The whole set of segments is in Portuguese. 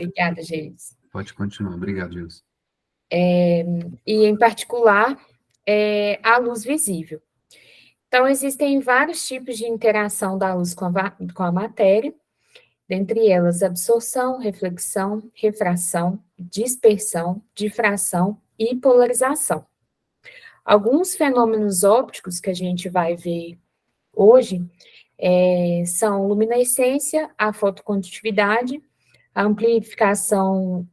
Obrigada, Geis. Pode continuar. Obrigado, Gilson. E, em particular, a luz visível. Então, existem vários tipos de interação da luz com a matéria, dentre elas absorção, reflexão, refração, dispersão, difração e polarização. Alguns fenômenos ópticos que a gente vai ver hoje são luminescência, a fotocondutividade, a amplificação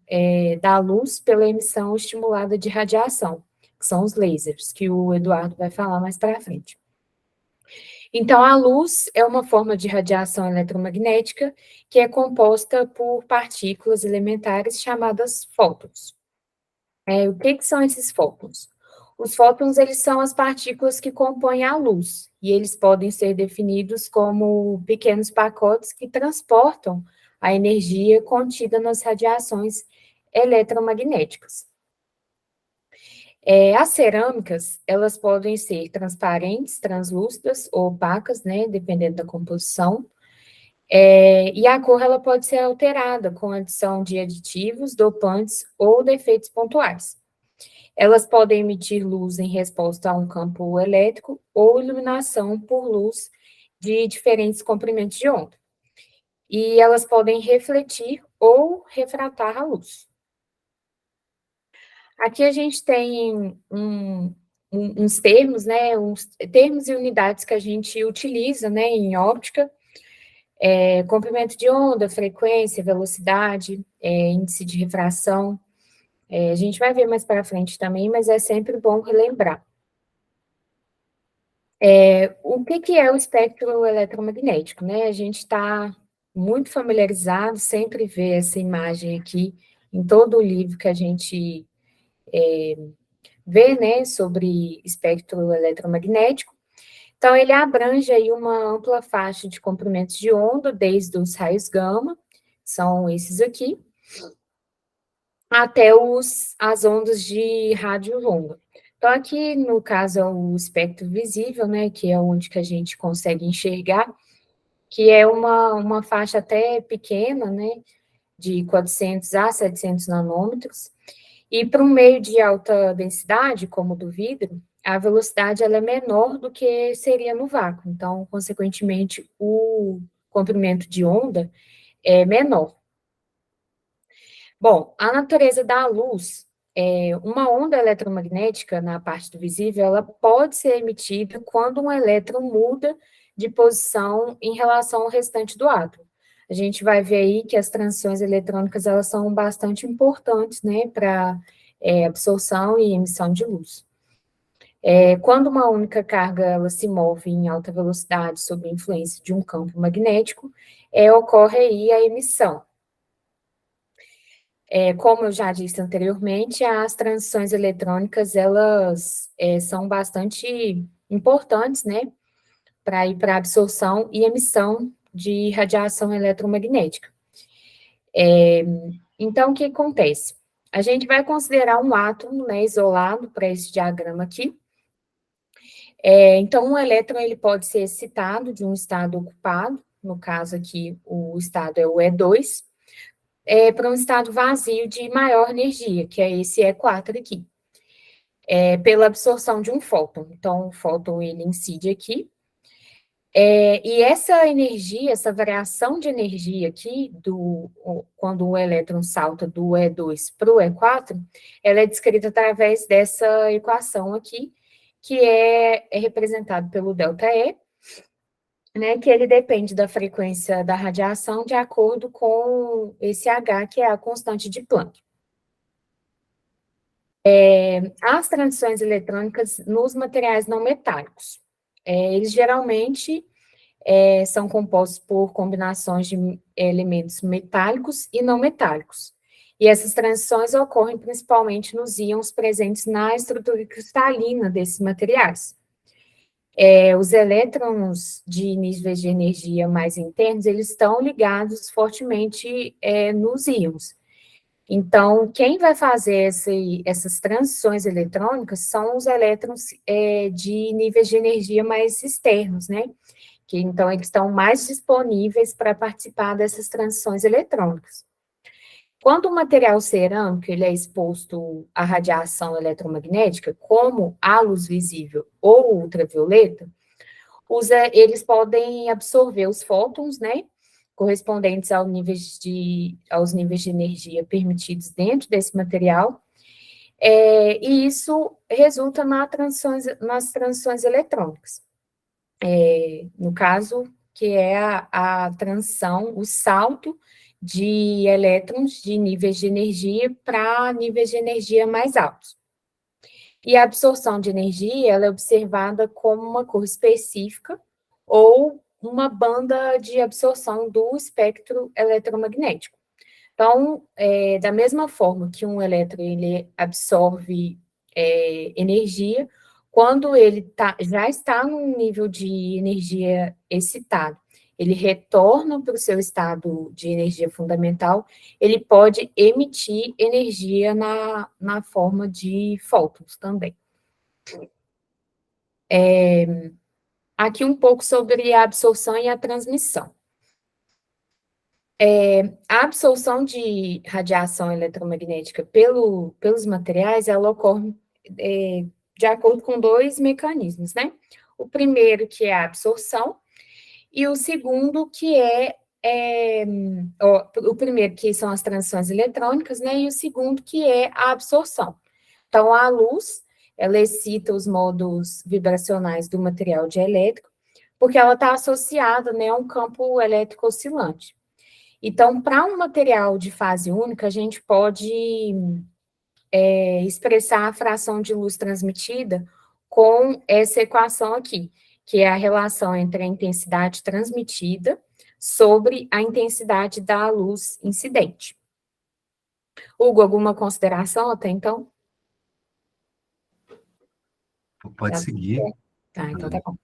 da luz pela emissão estimulada de radiação, que são os lasers, que o Eduardo vai falar mais para frente. Então, a luz é uma forma de radiação eletromagnética que é composta por partículas elementares chamadas fótons. O que são esses fótons? Os fótons, eles são as partículas que compõem a luz, e eles podem ser definidos como pequenos pacotes que transportam a energia contida nas radiações eletromagnéticas. As cerâmicas, elas podem ser transparentes, translúcidas ou opacas, né, dependendo da composição, e a cor, ela pode ser alterada com adição de aditivos, dopantes ou defeitos pontuais. Elas podem emitir luz em resposta a um campo elétrico ou iluminação por luz de diferentes comprimentos de onda. E elas podem refletir ou refratar a luz. Aqui a gente tem uns termos, né, uns termos e unidades que a gente utiliza, né, em óptica, comprimento de onda, frequência, velocidade, índice de refração. A gente vai ver mais para frente também, mas é sempre bom relembrar. O que é o espectro eletromagnético, né? A gente está muito familiarizado, sempre vê essa imagem aqui em todo o livro que a gente vê, né, sobre espectro eletromagnético. Então, ele abrange aí uma ampla faixa de comprimentos de onda, desde os raios gama, são esses aqui, até as ondas de rádio longa. Então, aqui, no caso, é o espectro visível, né, que é onde que a gente consegue enxergar, que é uma faixa até pequena, né, de 400 a 700 nanômetros, e para um meio de alta densidade, como o do vidro, a velocidade ela é menor do que seria no vácuo, então, consequentemente, o comprimento de onda é menor. Bom, a natureza da luz, uma onda eletromagnética na parte do visível, ela pode ser emitida quando um elétron muda de posição em relação ao restante do átomo. A gente vai ver aí que as transições eletrônicas, elas são bastante importantes, né, para absorção e emissão de luz. Quando uma única carga ela se move em alta velocidade sob influência de um campo magnético, ocorre aí a emissão. Como eu já disse anteriormente, as transições eletrônicas, elas são bastante importantes, né, para ir para a absorção e emissão de radiação eletromagnética. Então, o que acontece? A gente vai considerar um átomo, né, isolado para esse diagrama aqui. Então, um elétron, ele pode ser excitado de um estado ocupado, no caso aqui, o estado é o E2, para um estado vazio de maior energia, que é esse E4 aqui, pela absorção de um fóton. Então, o fóton, ele incide aqui, e essa energia, essa variação de energia aqui, quando o elétron salta do E2 para o E4, ela é descrita através dessa equação aqui, que é representado pelo ΔE, né, que ele depende da frequência da radiação de acordo com esse H, que é a constante de Planck. As transições eletrônicas nos materiais não metálicos. Eles geralmente são compostos por combinações de elementos metálicos e não metálicos. E essas transições ocorrem principalmente nos íons presentes na estrutura cristalina desses materiais. Os elétrons de níveis de energia mais internos, eles estão ligados fortemente nos íons. Então, quem vai fazer essas transições eletrônicas são os elétrons de níveis de energia mais externos, né? Que, então, eles estão mais disponíveis para participar dessas transições eletrônicas. Quando o material cerâmico ele é exposto à radiação eletromagnética, como a luz visível ou ultravioleta, eles podem absorver os fótons, né, correspondentes aos níveis de energia permitidos dentro desse material, e isso resulta nas transições eletrônicas. No caso, que é a transição, o salto de elétrons de níveis de energia para níveis de energia mais altos. E a absorção de energia, ela é observada como uma cor específica ou uma banda de absorção do espectro eletromagnético. Então, da mesma forma que um elétron ele absorve energia, quando ele já está num nível de energia excitado, ele retorna para o seu estado de energia fundamental, ele pode emitir energia na forma de fótons também. Aqui um pouco sobre a absorção e a transmissão. A absorção de radiação eletromagnética pelos materiais, ela ocorre de acordo com dois mecanismos, né? O primeiro, que é a absorção, e o segundo, que o primeiro, que são as transições eletrônicas, né? E o segundo, que é a absorção. Então, a luz, ela excita os modos vibracionais do material dielétrico, porque ela está associada, né, a um campo elétrico oscilante. Então, para um material de fase única, a gente pode expressar a fração de luz transmitida com essa equação aqui, que é a relação entre a intensidade transmitida sobre a intensidade da luz incidente. Hugo, alguma consideração até então? Pode seguir. Tá, então tá bom.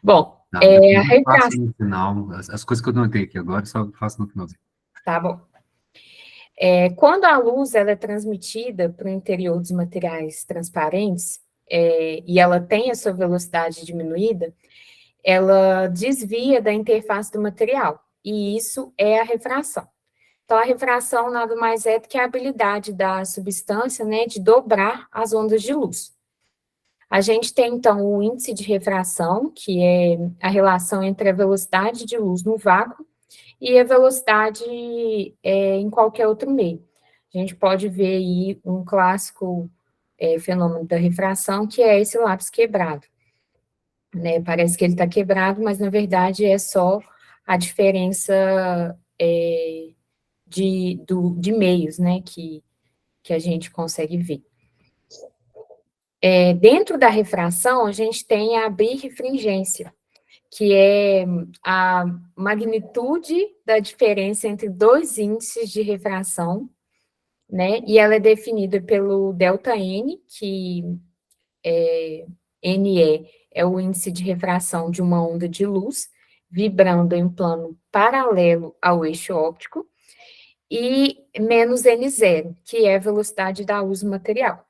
Bom, Depois a eu faço refração... no final. As coisas que eu notei aqui agora, eu só faço no finalzinho. Tá bom. Quando a luz ela é transmitida para o interior dos materiais transparentes, e ela tem a sua velocidade diminuída, ela desvia da interface do material, e isso é a refração. Então, a refração nada mais é do que a habilidade da substância, né, de dobrar as ondas de luz. A gente tem, então, o índice de refração, que é a relação entre a velocidade de luz no vácuo e a velocidade em qualquer outro meio. A gente pode ver aí um clássico fenômeno da refração, que é esse lápis quebrado. Né? Parece que ele está quebrado, mas, na verdade, é só a diferença de meios, né, que a gente consegue ver. Dentro da refração, a gente tem a birrefringência, que é a magnitude da diferença entre dois índices de refração, né? E ela é definida pelo ΔN, que NE é o índice de refração de uma onda de luz, vibrando em plano paralelo ao eixo óptico, e menos N0, que é a velocidade da luz do material.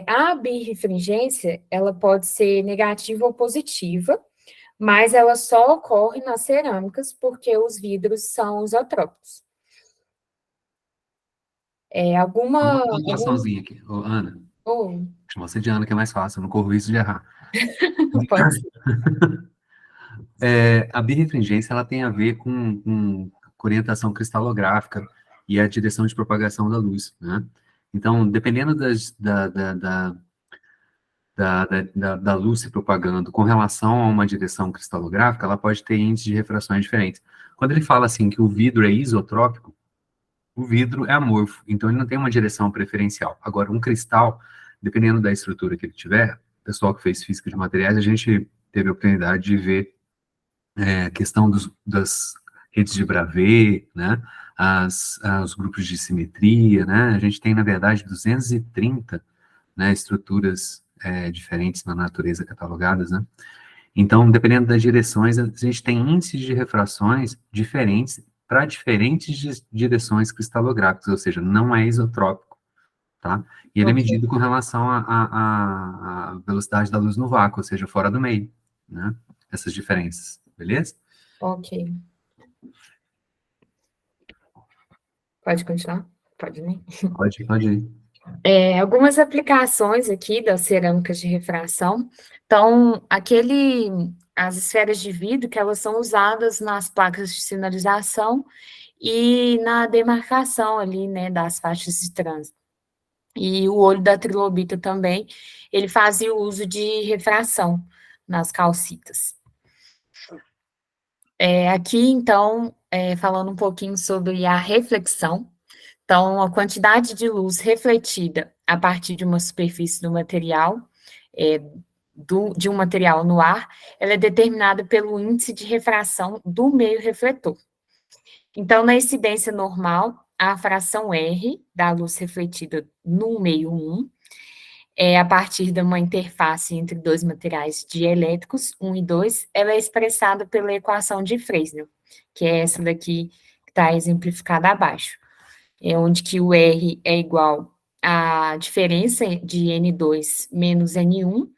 A birrefringência, ela pode ser negativa ou positiva, mas ela só ocorre nas cerâmicas porque os vidros são isotrópicos. Uma pontuaçãozinha aqui. Ô, Ana, Oh, chama você de Ana, que é mais fácil, eu não corro risco de errar. pode ser. A birrefringência, ela tem a ver com orientação cristalográfica e a direção de propagação da luz, né? Então, dependendo da luz se propagando com relação a uma direção cristalográfica, ela pode ter índices de refrações diferentes. Quando ele fala assim que o vidro é isotrópico, o vidro é amorfo, então ele não tem uma direção preferencial. Agora, um cristal, dependendo da estrutura que ele tiver, o pessoal que fez física de materiais, a gente teve a oportunidade de ver a questão das redes de Bravais, né, os grupos de simetria, né, a gente tem, na verdade, 230, né, estruturas diferentes na natureza catalogadas, né, então, dependendo das direções, a gente tem índices de refrações diferentes para diferentes direções cristalográficas, ou seja, não é isotrópico, tá? E ele é Ok. medido com relação à velocidade da luz no vácuo, ou seja, fora do meio, né? Essas diferenças, beleza? Ok. Pode continuar? Pode, né? Pode ir. Algumas aplicações aqui das cerâmicas de refração. Então, as esferas de vidro que elas são usadas nas placas de sinalização e na demarcação ali, né, das faixas de trânsito. E o olho da trilobita também, ele fazia o uso de refração nas calcitas. Aqui, então, falando um pouquinho sobre a reflexão. Então, a quantidade de luz refletida a partir de uma superfície do material, é, de um material no ar, ela é determinada pelo índice de refração do meio refletor. Então, na incidência normal, a fração R da luz refletida no meio 1 a partir de uma interface entre dois materiais dielétricos, 1 e 2, ela é expressada pela equação de Fresnel, que é essa daqui que está exemplificada abaixo, onde que o R é igual à diferença de N2 menos N1,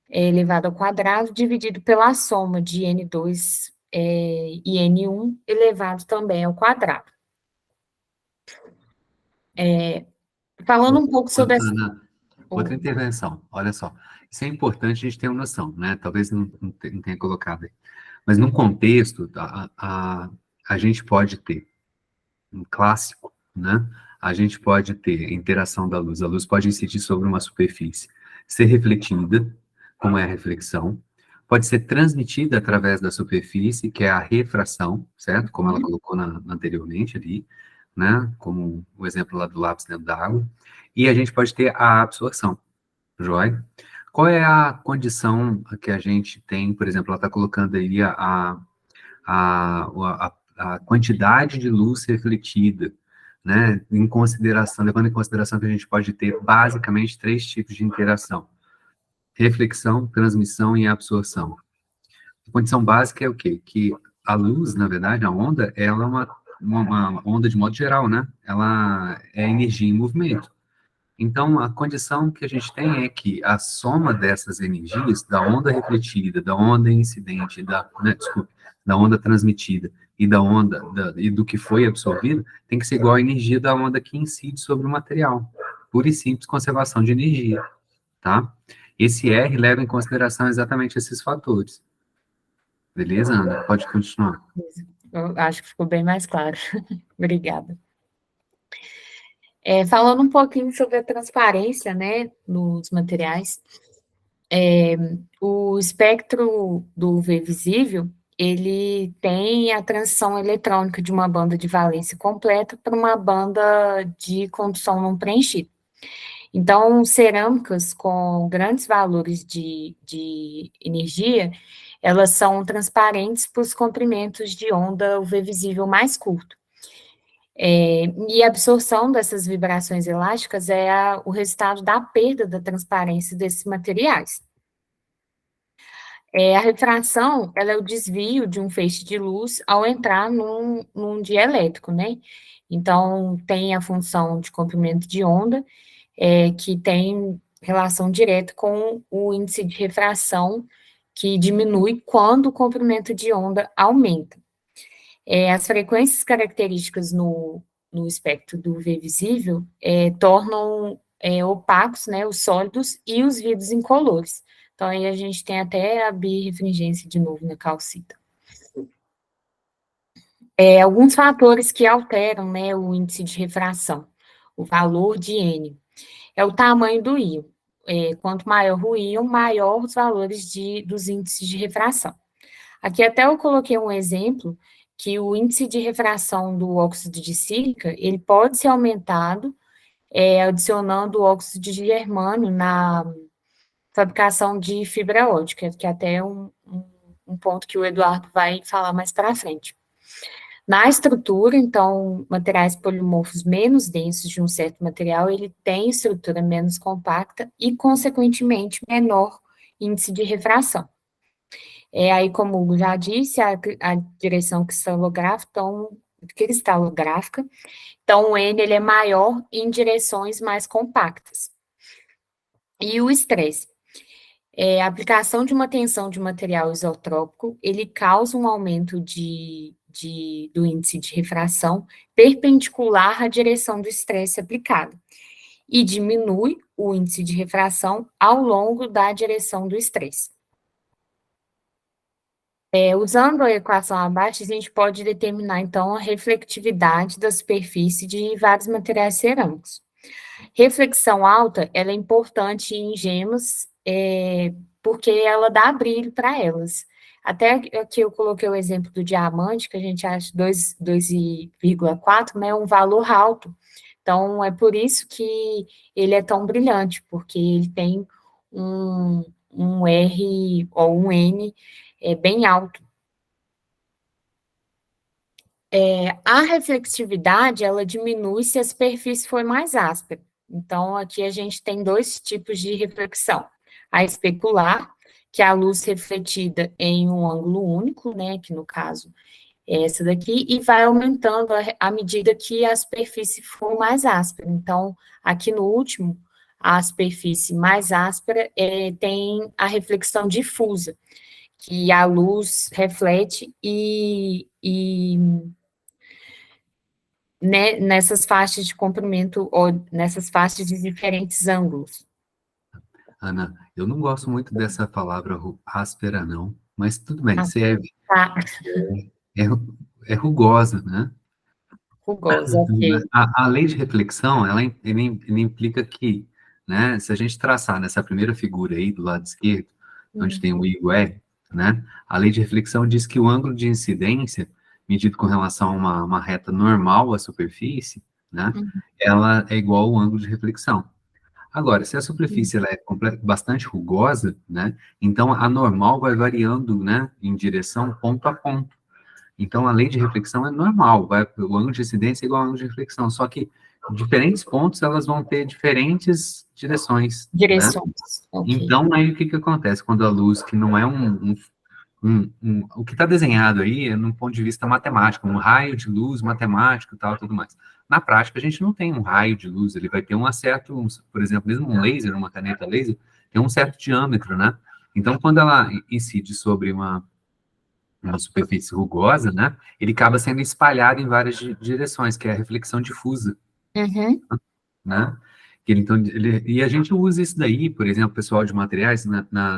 elevado ao quadrado, dividido pela soma de N2 e N1, elevado também ao quadrado. Falando um pouco sobre essa... Ana, outra intervenção, olha só. Isso é importante a gente ter uma noção, né? Talvez não tenha colocado aí. Mas num contexto, a gente pode ter um clássico, né? A gente pode ter a interação da luz. A luz pode incidir sobre uma superfície, ser refletida, como é a reflexão, pode ser transmitida através da superfície, que é a refração, certo? Como ela colocou anteriormente ali, né? Como o exemplo lá do lápis dentro da água. E a gente pode ter a absorção, joia? Qual é a condição que a gente tem, por exemplo, ela está colocando aí a quantidade de luz refletida, né, levando em consideração que a gente pode ter basicamente três tipos de interação: reflexão, transmissão e absorção. A condição básica é o quê? Que a luz, na verdade, a onda, ela é uma onda de modo geral, né? Ela é energia em movimento. Então, a condição que a gente tem é que a soma dessas energias, da onda refletida, da onda incidente, da onda transmitida e e do que foi absorvido, tem que ser igual à energia da onda que incide sobre o material. Pura e simples conservação de energia, tá? Esse R leva em consideração exatamente esses fatores. Beleza, Ana? Pode continuar. Eu acho que ficou bem mais claro. Obrigada. Falando um pouquinho sobre a transparência, né, nos materiais, o espectro do UV visível, ele tem a transição eletrônica de uma banda de valência completa para uma banda de condução não preenchida. Então, cerâmicas com grandes valores de energia, elas são transparentes para os comprimentos de onda UV visível mais curto. E a absorção dessas vibrações elásticas é o resultado da perda da transparência desses materiais. A refração, ela é o desvio de um feixe de luz ao entrar num dielétrico, né? Então, tem a função de comprimento de onda, que tem relação direta com o índice de refração, que diminui quando o comprimento de onda aumenta. As frequências características no espectro do UV visível tornam opacos, né, os sólidos e os vidros incolores. Então, aí a gente tem até a birrefringência de novo na calcita. Alguns fatores que alteram, né, o índice de refração, o valor de N, é o tamanho do íon. Quanto maior o íon, maior os valores dos índices de refração. Aqui até eu coloquei um exemplo que o índice de refração do óxido de sílica, ele pode ser aumentado adicionando o óxido de germânio na fabricação de fibra ótica, que é até um ponto que o Eduardo vai falar mais para frente. Na estrutura, então, materiais polimorfos menos densos de um certo material, ele tem estrutura menos compacta e, consequentemente, menor índice de refração. Aí, como o Hugo já disse, a direção cristalográfica, então o N ele é maior em direções mais compactas. E o estresse. A aplicação de uma tensão de material isotrópico, ele causa um aumento de do índice de refração perpendicular à direção do estresse aplicado, e diminui o índice de refração ao longo da direção do estresse. Usando a equação abaixo, a gente pode determinar, então, a reflectividade da superfície de vários materiais cerâmicos. Reflexão alta, ela é importante em gemas, porque ela dá brilho para elas. Até aqui eu coloquei o exemplo do diamante, que a gente acha 2,4, né, um valor alto. Então, é por isso que ele é tão brilhante, porque ele tem um R ou um N bem alto. A reflectividade, ela diminui se a superfície for mais áspera. Então, aqui a gente tem dois tipos de reflexão. A especular, que é a luz refletida em um ângulo único, né, que no caso é essa daqui, e vai aumentando à medida que a superfície for mais áspera. Então, aqui no último, a superfície mais áspera tem a reflexão difusa, que a luz reflete né, nessas faixas de comprimento ou nessas faixas de diferentes ângulos. Ana, eu não gosto muito dessa palavra áspera, não, mas tudo bem, Tá. é, é rugosa, né? Rugosa, ok. A lei de reflexão, ele implica que, né, se a gente traçar nessa primeira figura aí do lado esquerdo, onde tem o I e o R, né, a lei de reflexão diz que o ângulo de incidência, medido com relação a uma reta normal à superfície, né, ela é igual ao ângulo de reflexão. Agora, se a superfície ela é bastante rugosa, né, então a normal vai variando, né, em direção ponto a ponto. Então, a lei de reflexão é normal, o ângulo de incidência é igual ao ângulo de reflexão, só que diferentes pontos elas vão ter diferentes direções, né? Ok. Então, aí o que acontece? Quando a luz, que não é o que está desenhado aí é num ponto de vista matemático, um raio de luz matemático e tal, tudo mais. Na prática, a gente não tem um raio de luz, ele vai ter por exemplo, mesmo um laser, uma caneta laser, tem um certo diâmetro, né? Então, quando ela incide sobre uma superfície rugosa, né? Ele acaba sendo espalhado em várias direções, que é a reflexão difusa, né? E a gente usa isso daí, por exemplo, pessoal de materiais,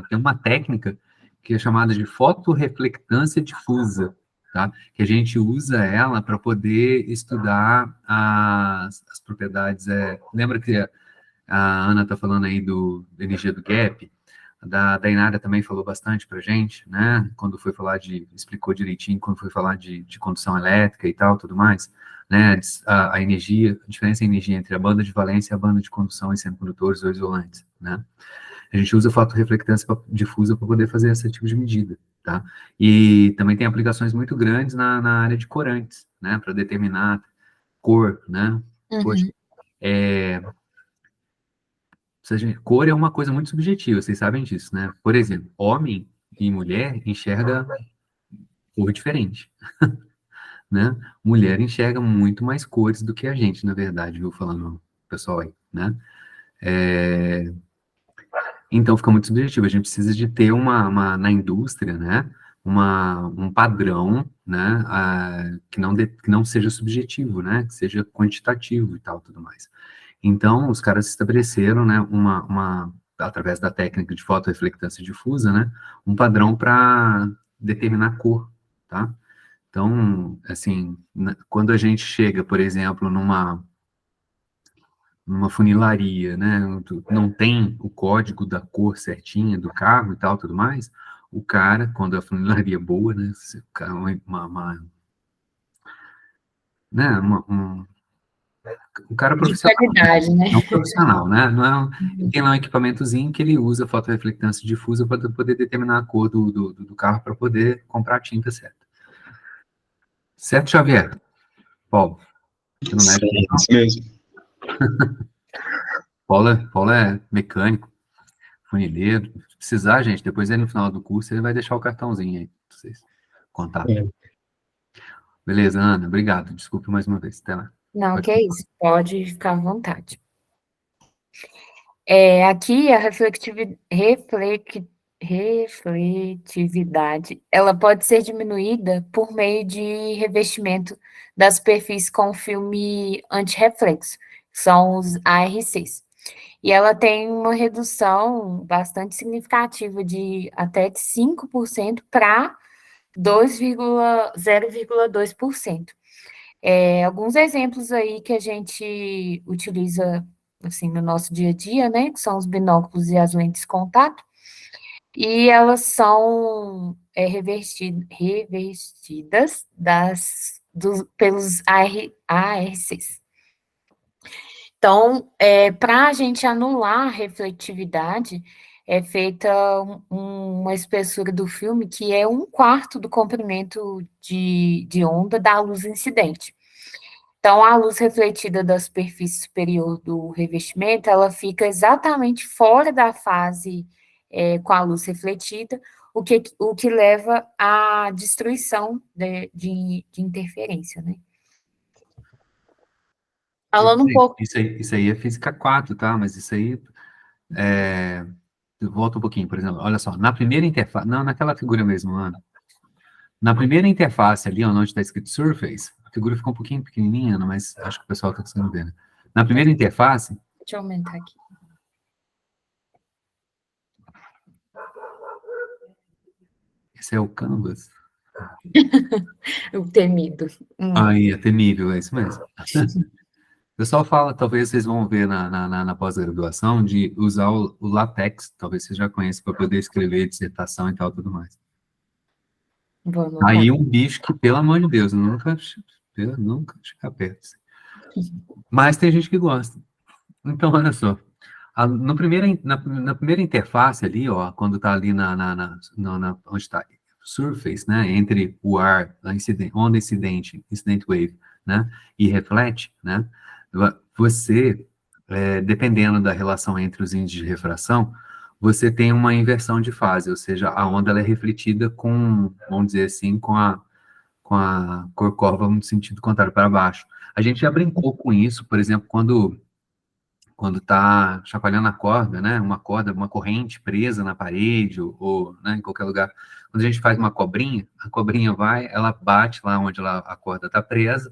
tem uma técnica que é chamada de fotorreflectância difusa, tá? Que a gente usa ela para poder estudar as propriedades. Lembra que a Ana está falando aí da energia do gap? Da Inara também falou bastante para gente, né? Quando foi falar explicou direitinho, quando foi falar de condução elétrica e tal, tudo mais, né? A energia, a diferença em energia entre a banda de valência e a banda de condução em semicondutores ou isolantes, né? A gente usa fotorreflectância difusa para poder fazer esse tipo de medida, tá? E também tem aplicações muito grandes na área de corantes, né? Para determinar cor, né? Poxa, cor é uma coisa muito subjetiva, vocês sabem disso, né? Por exemplo, homem e mulher enxerga cor diferente, né? Mulher enxerga muito mais cores do que a gente, na verdade, viu? Falando pessoal aí, né? Então fica muito subjetivo. A gente precisa de ter na indústria, né? Um padrão, né? Que não seja subjetivo, né? Que seja quantitativo e tal, tudo mais. Então, os caras estabeleceram, né, através da técnica de fotorreflectância difusa, né, um padrão para determinar cor, tá? Então, assim, quando a gente chega, por exemplo, numa funilaria, né, não tem o código da cor certinha do carro e tal, tudo mais, o cara, quando a funilaria é boa, né, né, o cara De profissional, qualidade, né? é um profissional, né? Não é ele tem lá um equipamentozinho que ele usa fotorreflectância difusa para poder determinar a cor do carro para poder comprar a tinta certa. Certo, Xavier? Paulo, você não mexe? Sim, isso mesmo. Paulo é mecânico, funileiro. Se precisar, gente, depois aí no final do curso ele vai deixar o cartãozinho aí para vocês. Contato. Beleza, Ana, obrigado. Desculpe mais uma vez. Até lá. Não, que é isso. Pode ficar à vontade. Aqui a refletividade, ela pode ser diminuída por meio de revestimento das superfícies com filme antirreflexo, que são os ARCs. E ela tem uma redução bastante significativa de até de 5% para 0,2%. Alguns exemplos aí que a gente utiliza assim no nosso dia a dia, né, que são os binóculos e as lentes de contato, e elas são revestidas pelos ARCs. Então, para a gente anular a refletividade, é feita uma espessura do filme que é 1/4 do comprimento de onda da luz incidente. Então, a luz refletida da superfície superior do revestimento, ela fica exatamente fora da fase com a luz refletida, o que leva à destruição de interferência, né? Falando um pouco. Isso aí é física 4, tá? Mas isso aí volta um pouquinho, por exemplo, olha só, na primeira interface, não, naquela figura mesmo, Ana. Na primeira interface ali, onde está escrito Surface, a figura ficou um pouquinho pequenininha, mas acho que o pessoal está conseguindo ver, né? Na primeira interface... Deixa eu aumentar aqui. Esse é o Canvas? O temido. Aí, é temível, é isso mesmo. O pessoal fala, talvez vocês vão ver na pós-graduação, de usar o LaTeX, talvez vocês já conheçam, para poder escrever dissertação e tal, tudo mais. Vou anotar. Aí um bicho que, pelo amor de Deus, nunca chega perto. Mas tem gente que gosta. Então, olha só. Na primeira interface ali, ó, quando está ali onde está surface, né, entre o ar, onda incidente, incident wave, né, e reflete, né, você, dependendo da relação entre os índices de refração, você tem uma inversão de fase, ou seja, a onda ela é refletida com, vamos dizer assim, com a cor corva no sentido contrário para baixo. A gente já brincou com isso, por exemplo, quando está chacoalhando a corda, né, uma corrente presa na parede ou né, em qualquer lugar. Quando a gente faz uma cobrinha, a cobrinha vai, ela bate lá onde a corda está presa,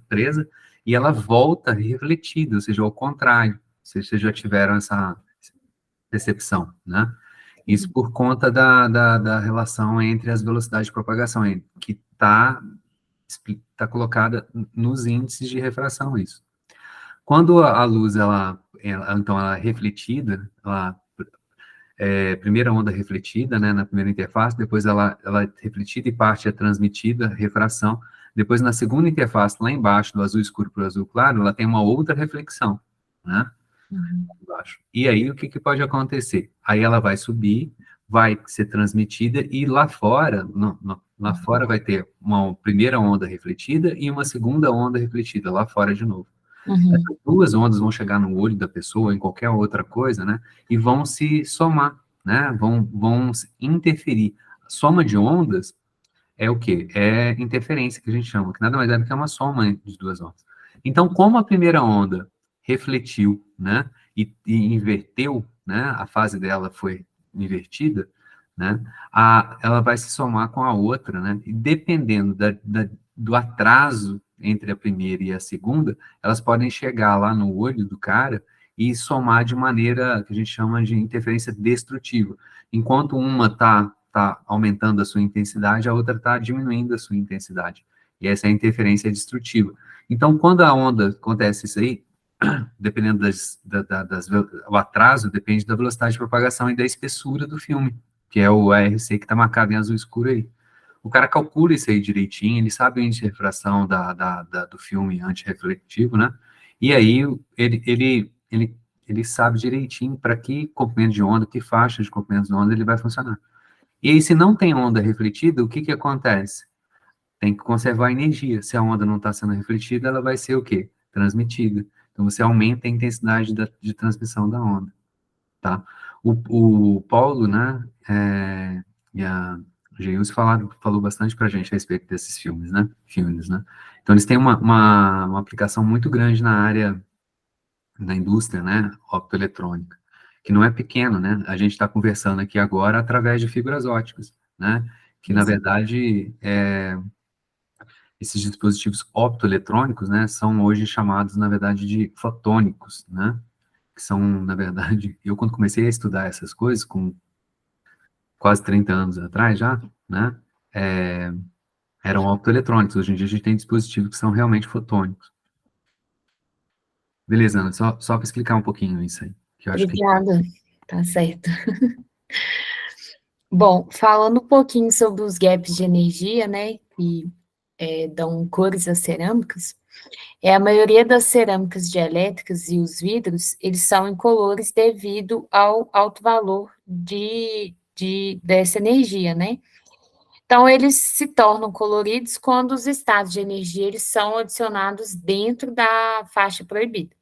e ela volta refletida, ou seja, ao contrário. Vocês já tiveram essa percepção, né? Isso por conta da relação entre as velocidades de propagação, que está colocada nos índices de refração, isso. Quando a luz, então, ela é refletida, primeira onda refletida, né, na primeira interface, depois ela é refletida e parte é transmitida, refração, depois na segunda interface, lá embaixo, do azul escuro para o azul claro, ela tem uma outra reflexão, né, embaixo. E aí, o que pode acontecer? Aí ela vai subir, vai ser transmitida, e lá fora, lá fora vai ter uma primeira onda refletida e uma segunda onda refletida, lá fora de novo. Essas duas ondas vão chegar no olho da pessoa, em qualquer outra coisa, né? E vão se somar, né? Vão interferir. A soma de ondas é o quê? É interferência, que a gente chama, que nada mais é do que uma soma de duas ondas. Então, como a primeira onda refletiu, né? E inverteu, né? A fase dela foi invertida, né? Ela vai se somar com a outra, né? E dependendo do atraso entre a primeira e a segunda, elas podem chegar lá no olho do cara e somar de maneira que a gente chama de interferência destrutiva. Enquanto uma está aumentando a sua intensidade, a outra está diminuindo a sua intensidade. E essa é a interferência destrutiva. Então, quando a onda acontece isso aí, dependendo o atraso depende da velocidade de propagação e da espessura do filme, que é o ARC que está marcado em azul escuro aí. O cara calcula isso aí direitinho, ele sabe o índice de refração do filme antirrefletivo, né? E aí ele sabe direitinho para que comprimento de onda, que faixa de comprimento de onda ele vai funcionar. E aí, se não tem onda refletida, o que acontece? Tem que conservar a energia. Se a onda não está sendo refletida, ela vai ser o quê? Transmitida. Então, você aumenta a intensidade de transmissão da onda, tá? O Paulo, né, e a Geilson falou bastante para a gente a respeito desses filmes, né? Então, eles têm uma aplicação muito grande na área da indústria, né, optoeletrônica, que não é pequeno, né? A gente está conversando aqui agora através de fibras óticas, né? Que, na Isso. verdade, esses dispositivos optoeletrônicos, né, são hoje chamados, na verdade, de fotônicos, né? Que são, na verdade, eu quando comecei a estudar essas coisas, com quase 30 anos atrás já, né, é, eram optoeletrônicos. Hoje em dia a gente tem dispositivos que são realmente fotônicos. Beleza, Ana, só para explicar um pouquinho isso aí, que eu acho que... Obrigada, tá certo. Bom, falando um pouquinho sobre os gaps de energia, né, que dão cores às cerâmicas, a maioria das cerâmicas dielétricas e os vidros, eles são incolores devido ao alto valor dessa energia, né? Então, eles se tornam coloridos quando os estados de energia eles são adicionados dentro da faixa proibida.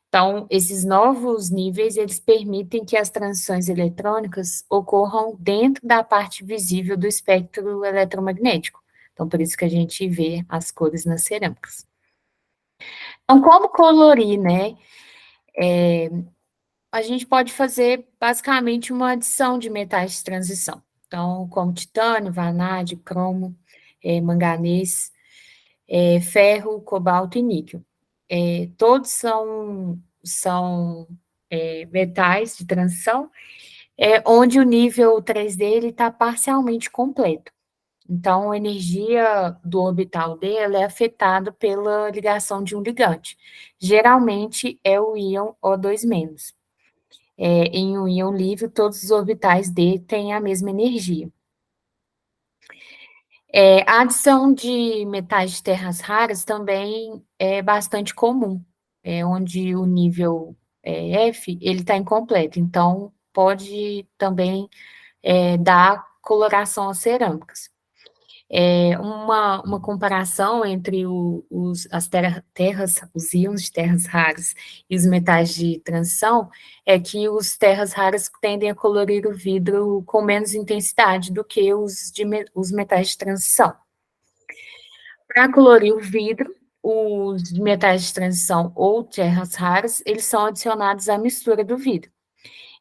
Então, esses novos níveis, eles permitem que as transições eletrônicas ocorram dentro da parte visível do espectro eletromagnético. Então, por isso que a gente vê as cores nas cerâmicas. Então, como colorir, né? A gente pode fazer, basicamente, uma adição de metais de transição. Então, como titânio, vanádio, cromo, manganês, ferro, cobalto e níquel. Todos são metais de transição, onde o nível 3 dele está parcialmente completo. Então, a energia do orbital dele é afetada pela ligação de um ligante. Geralmente é o íon O2-. Em um íon livre, todos os orbitais dele têm a mesma energia. A adição de metais de terras raras também é bastante comum, onde o nível F ele está incompleto, então pode também dar coloração às cerâmicas. Uma comparação entre os íons de terras raras e os metais de transição é que os terras raras tendem a colorir o vidro com menos intensidade do que os metais de transição. Para colorir o vidro, os metais de transição ou terras raras, eles são adicionados à mistura do vidro.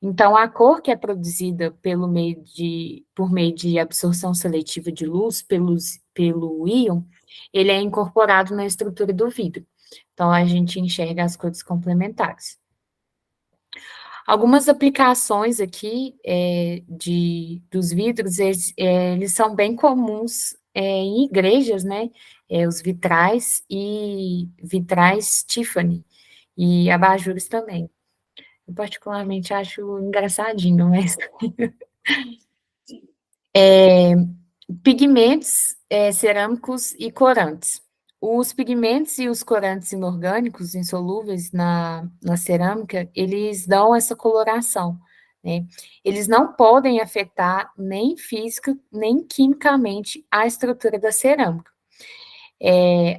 Então, a cor que é produzida por meio de absorção seletiva de luz pelo íon, ele é incorporado na estrutura do vidro. Então, a gente enxerga as cores complementares. Algumas aplicações aqui dos vidros, eles são bem comuns em igrejas, né? Os vitrais e vitrais Tiffany, e abajures também. Eu particularmente acho engraçadinho, mas... Pigmentos cerâmicos e corantes. Os pigmentos e os corantes inorgânicos insolúveis na cerâmica, eles dão essa coloração, né? Eles não podem afetar nem física, nem quimicamente a estrutura da cerâmica.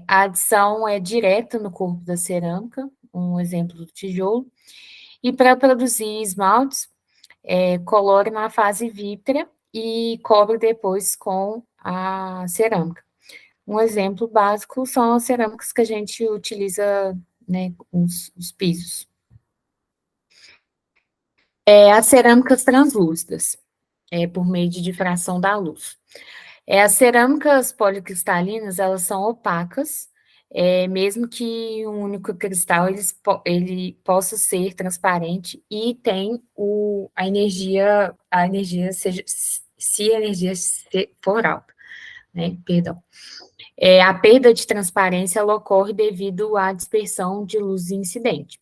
A adição é direta no corpo da cerâmica, um exemplo do tijolo, e para produzir esmaltes, colore na fase vítrea e cobre depois com a cerâmica. Um exemplo básico são as cerâmicas que a gente utiliza, né, os pisos. As cerâmicas translúcidas, por meio de difração da luz. As cerâmicas policristalinas, elas são opacas, mesmo que um único cristal ele possa ser transparente e tem a energia seja, se a energia for alta, né? Perdão. A perda de transparência ela ocorre devido à dispersão de luz incidente.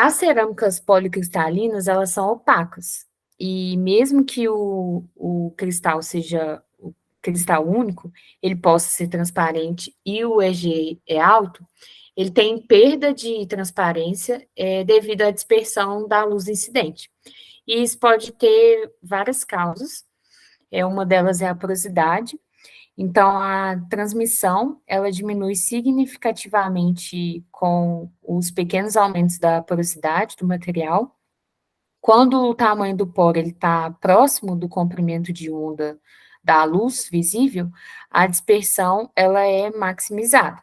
As cerâmicas policristalinas, elas são opacas, e mesmo que o cristal seja o cristal único, ele possa ser transparente e o EG é alto, ele tem perda de transparência devido à dispersão da luz incidente. E isso pode ter várias causas, uma delas é a porosidade. Então, a transmissão, ela diminui significativamente com os pequenos aumentos da porosidade do material. Quando o tamanho do poro está próximo do comprimento de onda da luz visível, a dispersão ela é maximizada.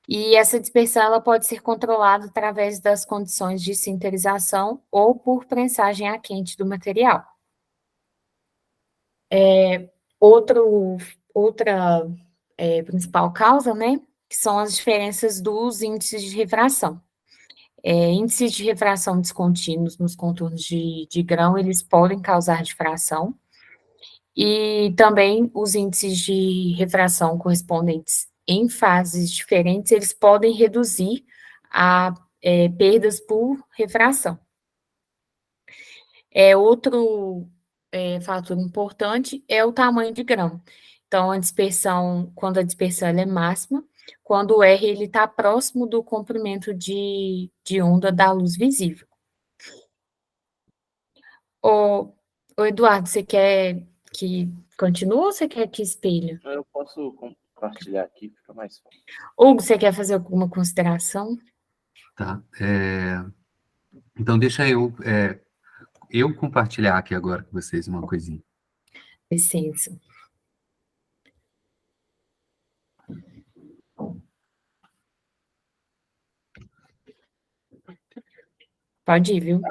E essa dispersão ela pode ser controlada através das condições de sinterização ou por prensagem a quente do material. Outra principal causa, né, que são as diferenças dos índices de refração. Índices de refração descontínuos nos contornos de grão, eles podem causar difração, e também os índices de refração correspondentes em fases diferentes, eles podem reduzir a perdas por refração. Outro fator importante é o tamanho de grão. Então, quando a dispersão ela é máxima, quando o R ele está próximo do comprimento de onda da luz visível. Ô Eduardo, você quer que continue ou você quer que espelhe? Eu posso compartilhar aqui, fica mais fácil. Hugo, você quer fazer alguma consideração? Tá. Então, deixa eu compartilhar aqui agora com vocês uma coisinha. Licença. Pode ir, viu?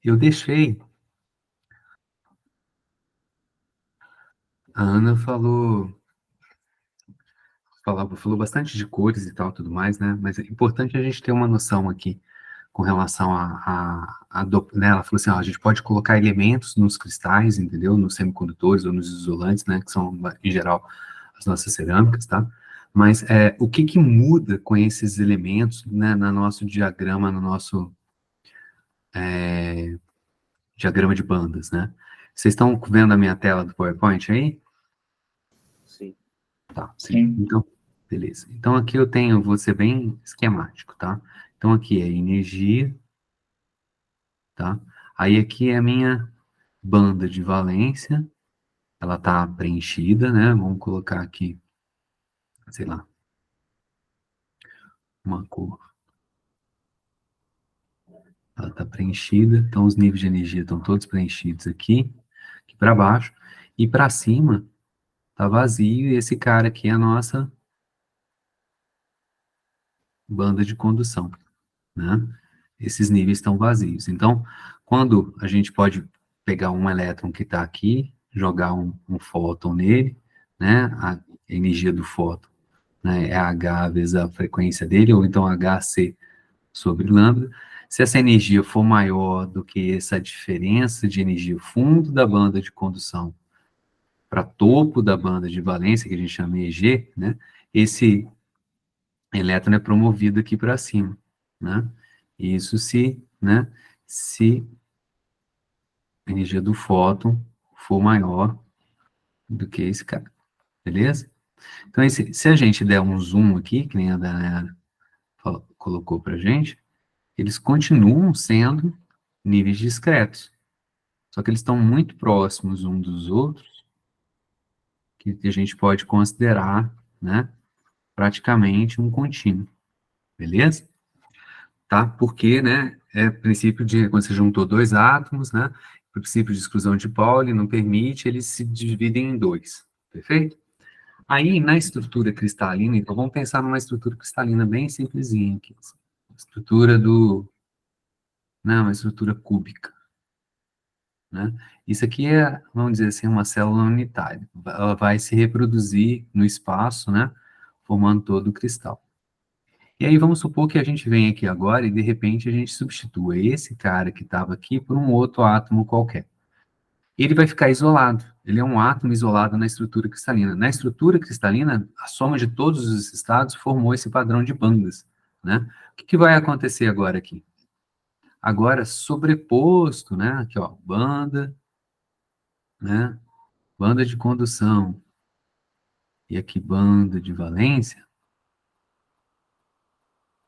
Eu deixei. A Ana falou bastante de cores e tal, tudo mais, né? Mas é importante a gente ter uma noção aqui com relação né? Ela falou assim, ó, a gente pode colocar elementos nos cristais, entendeu? Nos semicondutores ou nos isolantes, né? Que são, em geral, as nossas cerâmicas, tá? Mas o que que muda com esses elementos, né? No nosso diagrama, no nosso diagrama de bandas, né? Vocês estão vendo a minha tela do PowerPoint aí? Sim. Tá, sim. Então, beleza. Então, aqui vou ser bem esquemático, tá? Então, aqui é energia, tá? Aí, aqui é a minha banda de valência, ela tá preenchida, né? Vamos colocar aqui, sei lá, uma cor. Ela tá preenchida, então os níveis de energia estão todos preenchidos aqui para baixo, e para cima tá vazio, e esse cara aqui é a nossa banda de condução, né? Esses níveis estão vazios. Então, quando a gente pode pegar um elétron que está aqui, jogar um fóton nele, né? A energia do fóton, né, é H vezes a frequência dele, ou então HC sobre lambda. Se essa energia for maior do que essa diferença de energia fundo da banda de condução para topo da banda de valência, que a gente chama EG, né? Esse elétron é promovido aqui para cima, né? Isso né, se a energia do fóton for maior do que esse cara, beleza? Então, se a gente der um zoom aqui, que nem a Daniela colocou para gente, eles continuam sendo níveis discretos, só que eles estão muito próximos um dos outros, que a gente pode considerar, né, praticamente um contínuo, beleza? Tá? Porque, né, princípio de, quando você juntou dois átomos, né, o princípio de exclusão de Pauli não permite, eles se dividem em dois, perfeito? Aí, na estrutura cristalina, então vamos pensar numa estrutura cristalina bem simplesinha aqui, assim. Estrutura uma estrutura cúbica, né? Isso aqui vamos dizer assim, uma célula unitária. Ela vai se reproduzir no espaço, né, formando todo o cristal. E aí vamos supor que a gente vem aqui agora e de repente a gente substitua esse cara que estava aqui por um outro átomo qualquer. Ele vai ficar isolado. Ele é um átomo isolado na estrutura cristalina. Na estrutura cristalina, a soma de todos os estados formou esse padrão de bandas, né? O que vai acontecer agora aqui? Agora, sobreposto, né? Aqui, ó, banda, né? Banda de condução. E aqui, banda de valência.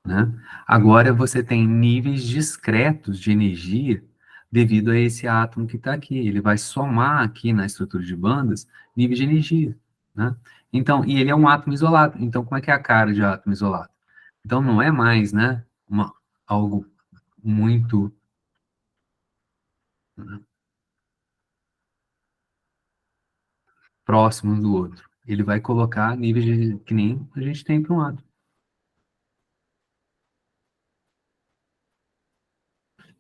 Né? Agora você tem níveis discretos de energia devido a esse átomo que está aqui. Ele vai somar aqui na estrutura de bandas níveis de energia, né? Então, e ele é um átomo isolado. Então, como é que é a cara de átomo isolado? Então, não é mais, né, algo muito, né, próximo um do outro. Ele vai colocar níveis que nem a gente tem para um átomo,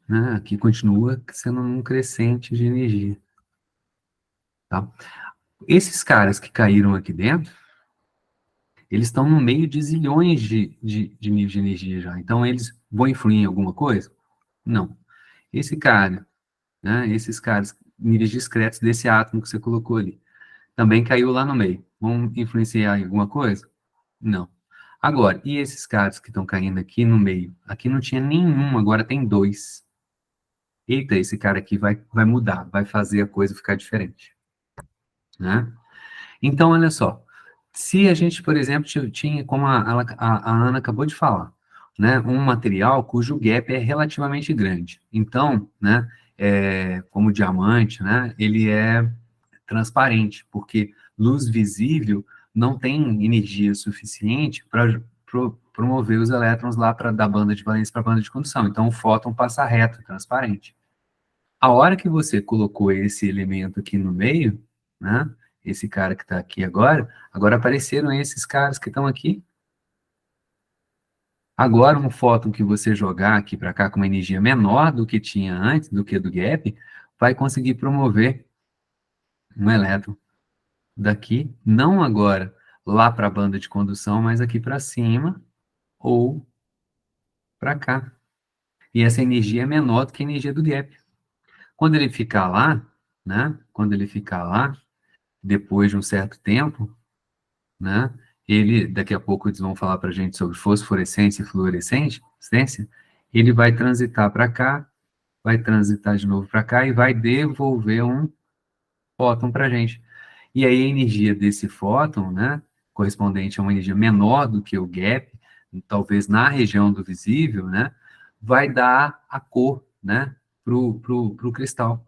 né? Aqui continua sendo um crescente de energia, tá? Esses caras que caíram aqui dentro, eles estão no meio de zilhões de níveis de energia já. Então, eles vão influir em alguma coisa? Não. Esse cara, né, esses caras, níveis discretos desse átomo que você colocou ali, também caiu lá no meio. Vão influenciar em alguma coisa? Não. Agora, e esses caras que estão caindo aqui no meio? Aqui não tinha nenhum, agora tem dois. Eita, esse cara aqui vai mudar, vai fazer a coisa ficar diferente, né? Então, olha só, se a gente, por exemplo, tinha, como a Ana acabou de falar, né, um material cujo gap é relativamente grande. Então, né, como o diamante, né, ele é transparente, porque luz visível não tem energia suficiente para promover os elétrons lá da banda de valência para a banda de condução. Então, o fóton passa reto, transparente. A hora que você colocou esse elemento aqui no meio, né? Esse cara que está aqui agora apareceram esses caras que estão aqui. Agora, um fóton que você jogar aqui para cá com uma energia menor do que tinha antes, do que do gap, vai conseguir promover um elétron daqui, não agora lá para a banda de condução, mas aqui para cima ou para cá. E essa energia é menor do que a energia do gap. Quando ele ficar lá, né? Quando ele ficar lá, depois de um certo tempo, né? Ele, daqui a pouco eles vão falar para a gente sobre fosforescência e fluorescência, ele vai transitar para cá, vai transitar de novo para cá e vai devolver um fóton para a gente. E aí a energia desse fóton, né, correspondente a uma energia menor do que o gap, talvez na região do visível, né, vai dar a cor, né, pro cristal,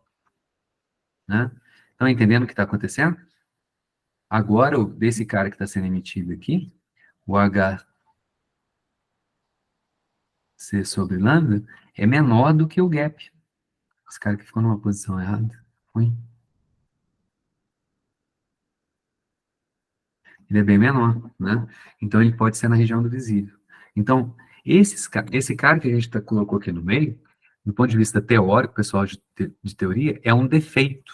né? Estão entendendo o que está acontecendo? Agora, desse cara que está sendo emitido aqui, o HC sobre lambda, é menor do que o gap. Esse cara que ficou numa posição errada, ruim. Ele é bem menor, né? Então, ele pode ser na região do visível. Então, esse cara que a gente colocou aqui no meio, do ponto de vista teórico, pessoal de teoria, é um defeito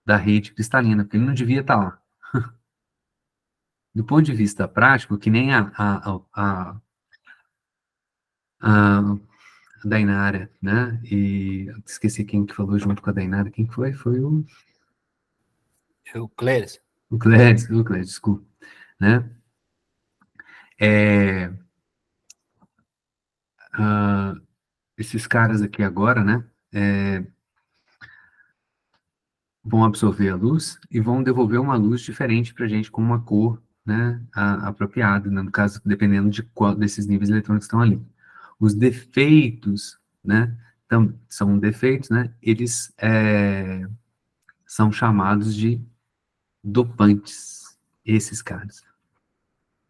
da rede cristalina, porque ele não devia estar lá. Do ponto de vista prático, que nem a Dainara, né? E esqueci quem que falou junto com a Dainara. Quem que foi? Foi O Cléris. o Cléris, desculpa. Né? Esses caras aqui agora, né? Vão absorver a luz e vão devolver uma luz diferente para a gente com uma cor, né, apropriada, né, no caso, dependendo de qual desses níveis eletrônicos estão ali. Os defeitos, né, são defeitos, né, eles são chamados de dopantes, esses caras,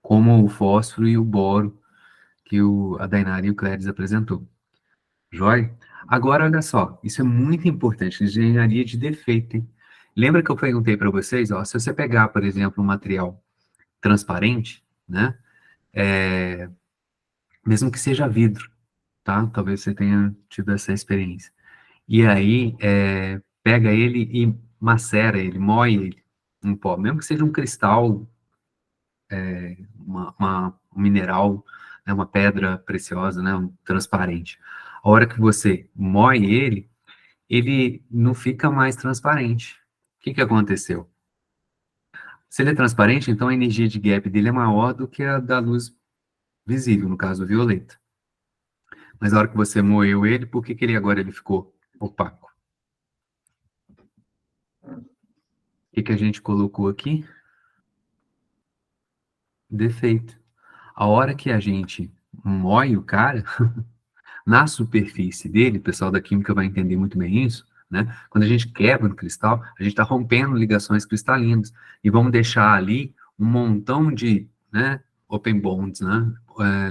como o fósforo e o boro que a Dainara e o Cléris apresentou. Joia? Agora, olha só, isso é muito importante, engenharia de defeito, hein? Lembra que eu perguntei para vocês, ó, se você pegar, por exemplo, um material transparente, né, mesmo que seja vidro, tá? Talvez você tenha tido essa experiência. E aí, pega ele e macera ele, moe ele em pó, mesmo que seja um cristal, um mineral, né, uma pedra preciosa, né, um transparente. A hora que você moe ele não fica mais transparente. O que que aconteceu? Se ele é transparente, então a energia de gap dele é maior do que a da luz visível, no caso, violeta. Mas a hora que você moeu ele, por que que ele ficou opaco? O que que a gente colocou aqui? Defeito. A hora que a gente moe o cara, Na superfície dele, o pessoal da química vai entender muito bem isso, né? Quando a gente quebra o cristal, a gente está rompendo ligações cristalinas e vamos deixar ali um montão de, né, open bonds, né,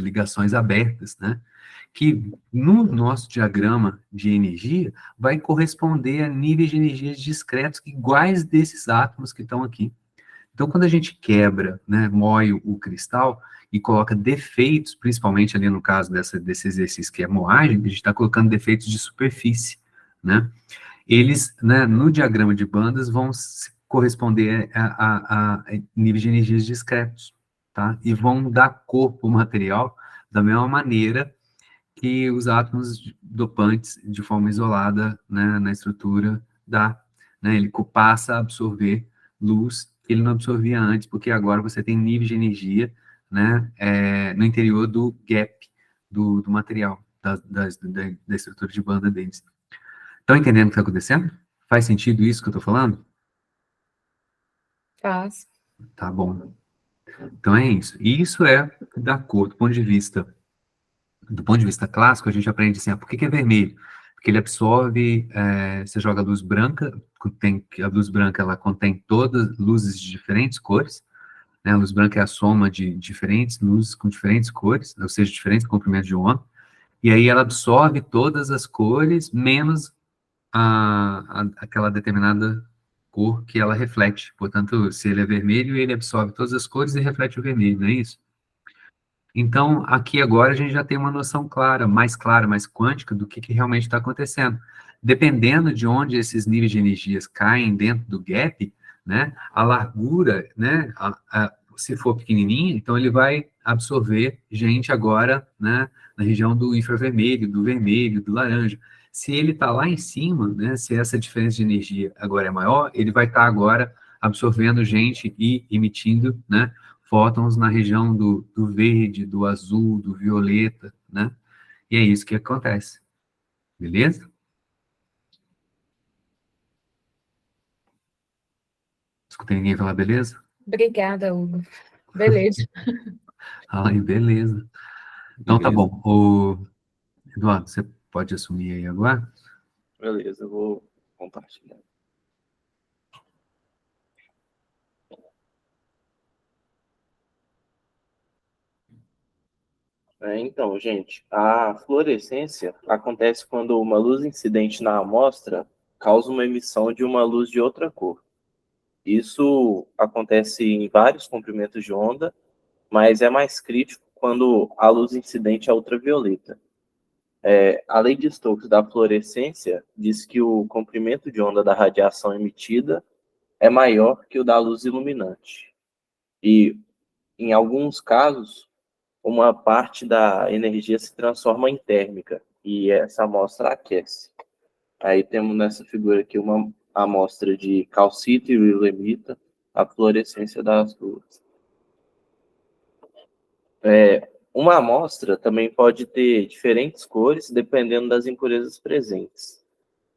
ligações abertas, né, que no nosso diagrama de energia vai corresponder a níveis de energias discretos iguais desses átomos que estão aqui. Então, quando a gente quebra, né, moe o cristal e coloca defeitos, principalmente ali no caso desse exercício que é moagem, a gente está colocando defeitos de superfície, né? Eles, né, no diagrama de bandas, vão corresponder a níveis de energias discretos, tá? E vão dar cor para o material da mesma maneira que os átomos dopantes, de forma isolada, né, na estrutura, dá, né? Ele passa a absorver luz que ele não absorvia antes, porque agora você tem níveis de energia, né, no interior do gap do material, da estrutura de banda deles. Estão entendendo o que está acontecendo? Faz sentido isso que eu estou falando? Faz. Tá bom. Então é isso. E isso é da cor, do ponto de vista clássico, a gente aprende assim, por que é vermelho? Porque ele absorve, você joga luz branca, a luz branca ela contém todas luzes de diferentes cores, né? A luz branca é a soma de diferentes luzes com diferentes cores, ou seja, diferentes comprimentos de onda, e aí ela absorve todas as cores, menos aquela determinada cor que ela reflete. Portanto, se ele é vermelho, ele absorve todas as cores e reflete o vermelho, não é isso? Então, aqui agora a gente já tem uma noção clara, mais quântica do que realmente está acontecendo. Dependendo de onde esses níveis de energias caem dentro do gap, né, a largura, né, se for pequenininha, então ele vai absorver gente agora, né, na região do infravermelho, do vermelho, do laranja. Se ele está lá em cima, né, se essa diferença de energia agora é maior, ele vai estar agora absorvendo gente e emitindo, né, fótons na região do verde, do azul, do violeta, né? E é isso que acontece. Beleza? Escutei ninguém falar beleza? Obrigada, Hugo. Beleza. Ai, beleza. Então tá bom. Eduardo, você pode assumir aí agora? Beleza, eu vou compartilhar. Então, gente, a fluorescência acontece quando uma luz incidente na amostra causa uma emissão de uma luz de outra cor. Isso acontece em vários comprimentos de onda, mas é mais crítico quando a luz incidente é ultravioleta. A lei de Stokes da fluorescência diz que o comprimento de onda da radiação emitida é maior que o da luz iluminante. E, em alguns casos, uma parte da energia se transforma em térmica, e essa amostra aquece. Aí temos nessa figura aqui uma amostra de calcita e willemita, a fluorescência das duas. Uma amostra também pode ter diferentes cores, dependendo das impurezas presentes.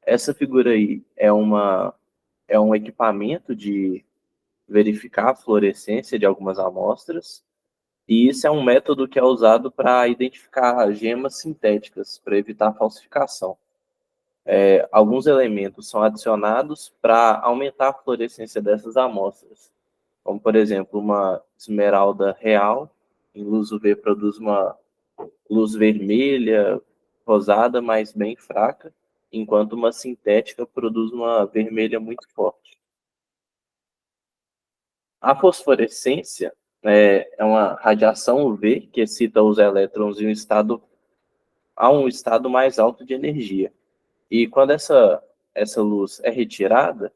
Essa figura aí é um equipamento de verificar a fluorescência de algumas amostras, e isso é um método que é usado para identificar gemas sintéticas, para evitar falsificação. Alguns elementos são adicionados para aumentar a fluorescência dessas amostras, como, por exemplo, uma esmeralda real, em luz UV produz uma luz vermelha, rosada, mas bem fraca, enquanto uma sintética produz uma vermelha muito forte. A fosforescência é uma radiação UV que excita os elétrons em um estado mais alto de energia. E quando essa luz é retirada,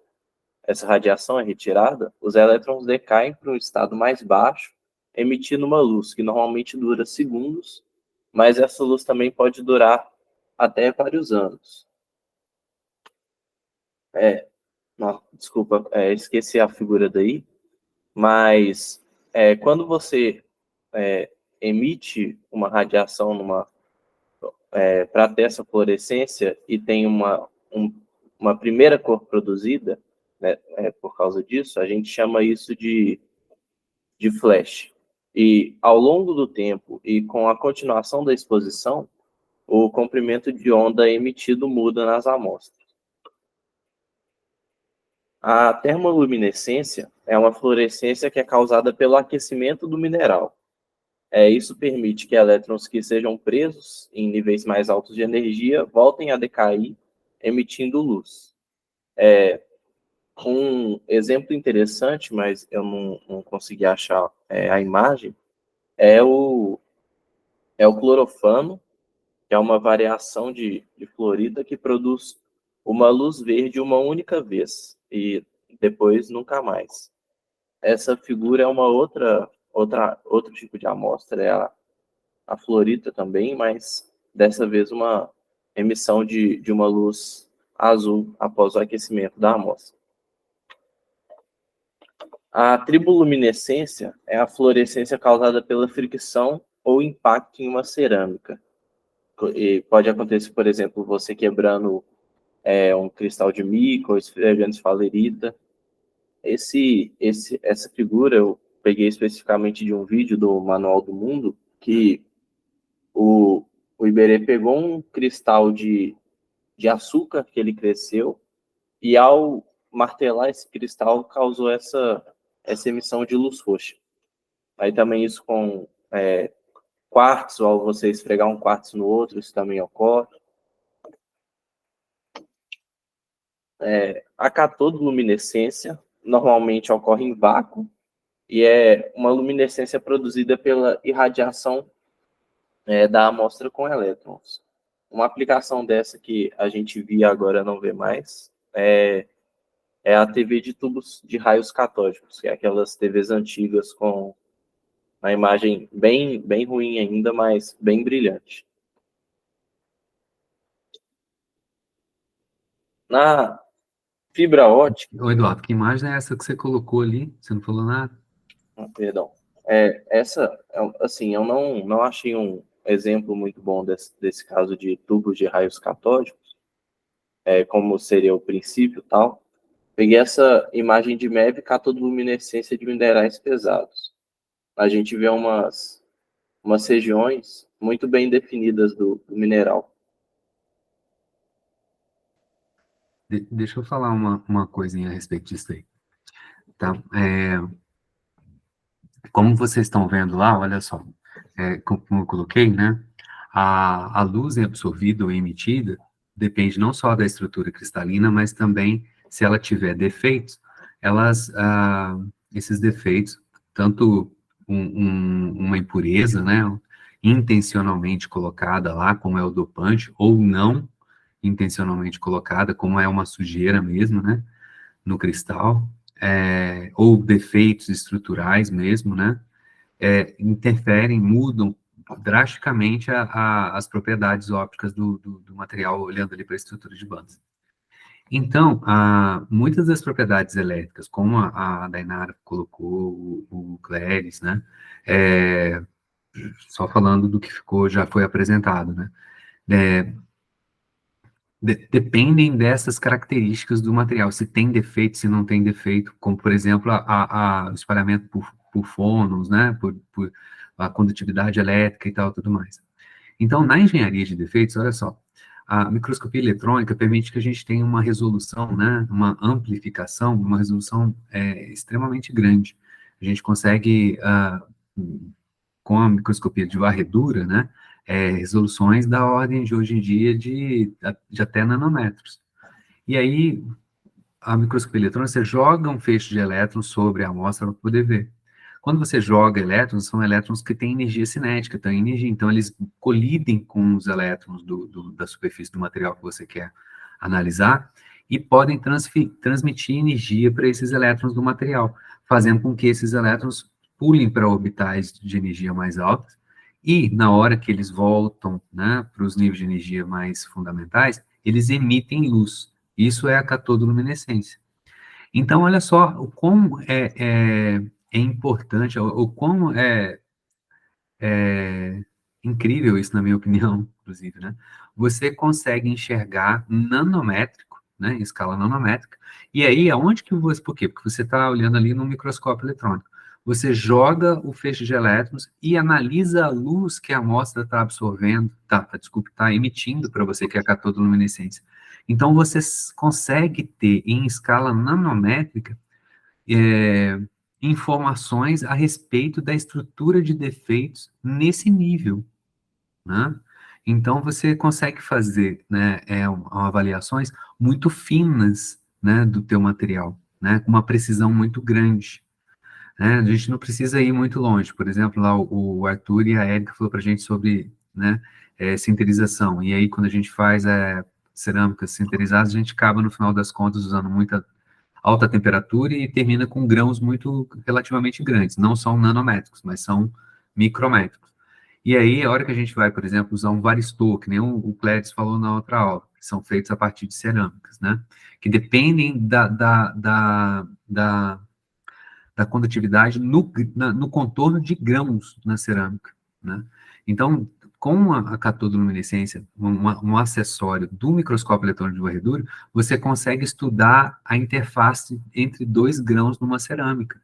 essa radiação é retirada, os elétrons decaem para um estado mais baixo, emitindo uma luz que normalmente dura segundos, mas essa luz também pode durar até vários anos. Não, desculpa, esqueci a figura daí, mas quando você emite uma radiação para ter essa fluorescência e tem uma primeira cor produzida, né, por causa disso, a gente chama isso de flash. E ao longo do tempo e com a continuação da exposição, o comprimento de onda emitido muda nas amostras. A termoluminescência é uma fluorescência que é causada pelo aquecimento do mineral. Isso permite que elétrons que sejam presos em níveis mais altos de energia voltem a decair, emitindo luz. Um exemplo interessante, mas eu não consegui achar a imagem, é o clorofano, que é uma variação de fluorita que produz uma luz verde uma única vez e depois nunca mais. Essa figura é uma outro tipo de amostra, é a fluorita também, mas dessa vez uma emissão de uma luz azul após o aquecimento da amostra. A triboluminescência é a fluorescência causada pela fricção ou impacto em uma cerâmica. E pode acontecer, por exemplo, você quebrando um cristal de mica ou esfregando esfalerita. Essa figura eu peguei especificamente de um vídeo do Manual do Mundo, que o Iberê pegou um cristal de açúcar que ele cresceu e ao martelar esse cristal causou essa emissão de luz roxa. Aí também isso com quartzo, ao você esfregar um quartzo no outro, isso também ocorre. A catodoluminescência normalmente ocorre em vácuo e é uma luminescência produzida pela irradiação da amostra com elétrons. Uma aplicação dessa que a gente via agora não vê mais é a TV de tubos de raios catódicos, que é aquelas TVs antigas com uma imagem bem, bem ruim ainda, mas bem brilhante. Na fibra ótica... Ô, Eduardo, que imagem é essa que você colocou ali? Você não falou nada? Perdão. Assim, eu não achei um exemplo muito bom desse caso de tubos de raios catódicos, como seria o princípio e tal. Peguei essa imagem de MEV catodoluminescência de minerais pesados. A gente vê umas regiões muito bem definidas do mineral. Deixa eu falar uma coisinha a respeito disso aí, tá? Como vocês estão vendo lá, olha só, como eu coloquei, né? A luz é absorvida ou emitida depende não só da estrutura cristalina, mas também se ela tiver defeitos, esses defeitos, tanto uma impureza, né, intencionalmente colocada lá, como é o dopante, ou não intencionalmente colocada, como é uma sujeira mesmo, né, no cristal, ou defeitos estruturais mesmo, né, interferem, mudam drasticamente as propriedades ópticas do material, olhando ali para a estrutura de bandas. Então, muitas das propriedades elétricas, como a Dainara colocou, o Cléris, né, só falando do que já foi apresentado, né, dependem dessas características do material, se tem defeito, se não tem defeito, como, por exemplo, o espalhamento por fônons, né, por a condutividade elétrica e tal, tudo mais. Então, na engenharia de defeitos, olha só, a microscopia eletrônica permite que a gente tenha uma resolução, né, uma amplificação, uma resolução extremamente grande. A gente consegue, com a microscopia de varredura, né, resoluções da ordem de hoje em dia de até nanômetros. E aí, a microscopia eletrônica, você joga um feixe de elétrons sobre a amostra para poder ver. Quando você joga elétrons, são elétrons que têm energia cinética, têm energia, então eles colidem com os elétrons da superfície do material que você quer analisar e podem transmitir energia para esses elétrons do material, fazendo com que esses elétrons pulem para orbitais de energia mais altas e, na hora que eles voltam, né, para os níveis de energia mais fundamentais, eles emitem luz. Isso é a catodoluminescência. Então, olha só o quão é importante, o quão é incrível isso, na minha opinião, inclusive, né? Você consegue enxergar nanométrico, né, em escala nanométrica, e aí, aonde que você... Por quê? Porque você está olhando ali no microscópio eletrônico. você joga o feixe de elétrons e analisa a luz que a amostra está absorvendo, está emitindo para você, que é a catodoluminescência. Então, você consegue ter, em escala nanométrica, informações a respeito da estrutura de defeitos nesse nível, né? Então, você consegue fazer, né, avaliações muito finas, né, do teu material, né, com uma precisão muito grande, né? A gente não precisa ir muito longe. Por exemplo, lá o Arthur e a Érica falou para a gente sobre, né, sinterização. E aí, quando a gente faz cerâmicas sinterizadas, a gente acaba, no final das contas, usando muita alta temperatura e termina com grãos muito relativamente grandes. Não são nanométricos, mas são micrométricos. E aí, a hora que a gente vai, por exemplo, usar um varistor, que nem o Cléris falou na outra aula, que são feitos a partir de cerâmicas, né? Que dependem da condutividade no contorno de grãos na cerâmica, né? Então, com a catodoluminescência, um acessório do microscópio eletrônico de varredura, você consegue estudar a interface entre dois grãos numa cerâmica.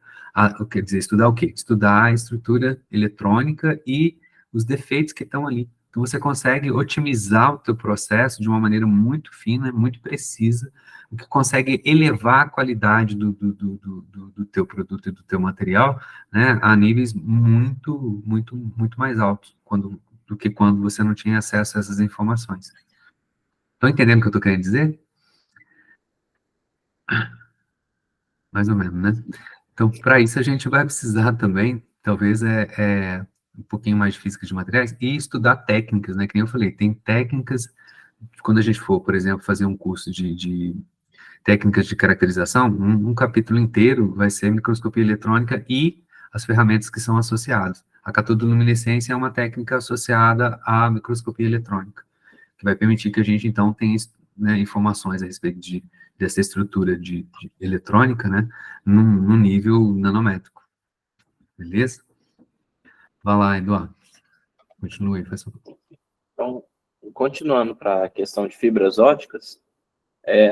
Quer dizer, estudar o quê? Estudar a estrutura eletrônica e os defeitos que estão ali. Então, você consegue otimizar o teu processo de uma maneira muito fina, muito precisa, o que consegue elevar a qualidade do teu produto e do teu material, né, a níveis muito, muito, muito mais altos do que quando você não tinha acesso a essas informações. Estão entendendo o que eu estou querendo dizer? Mais ou menos, né? Então, para isso, a gente vai precisar também, talvez, um pouquinho mais de física de materiais e estudar técnicas, né? Que nem eu falei, tem técnicas, quando a gente for, por exemplo, fazer um curso de técnicas de caracterização, um capítulo inteiro vai ser microscopia eletrônica e as ferramentas que são associadas. A catodoluminescência é uma técnica associada à microscopia eletrônica, que vai permitir que a gente, então, tenha, né, informações a respeito dessa estrutura de eletrônica, né, num nível nanométrico. Beleza? Vai lá, Eduardo. Continue, faz favor. Então, continuando para a questão de fibras óticas,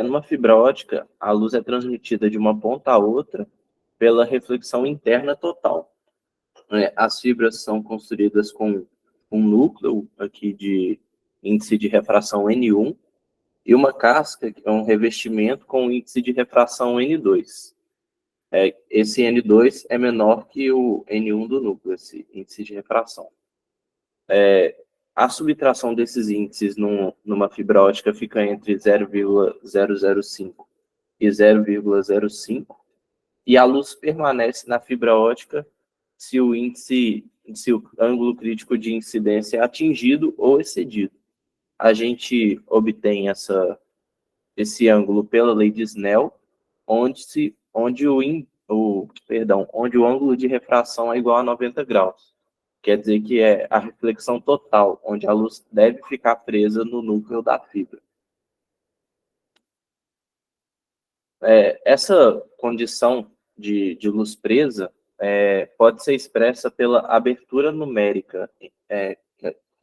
numa fibra ótica, a luz é transmitida de uma ponta a outra pela reflexão interna total. As fibras são construídas com um núcleo aqui de índice de refração N1 e uma casca, que é um revestimento com índice de refração N2. Esse N2 é menor que o N1 do núcleo, esse índice de refração. A subtração desses índices numa fibra ótica fica entre 0,005 e 0,05, e a luz permanece na fibra ótica se o ângulo crítico de incidência é atingido ou excedido. A gente obtém esse ângulo pela lei de Snell, onde o ângulo de refração é igual a 90 graus. Quer dizer que é a reflexão total, onde a luz deve ficar presa no núcleo da fibra. Essa condição de luz presa pode ser expressa pela abertura numérica,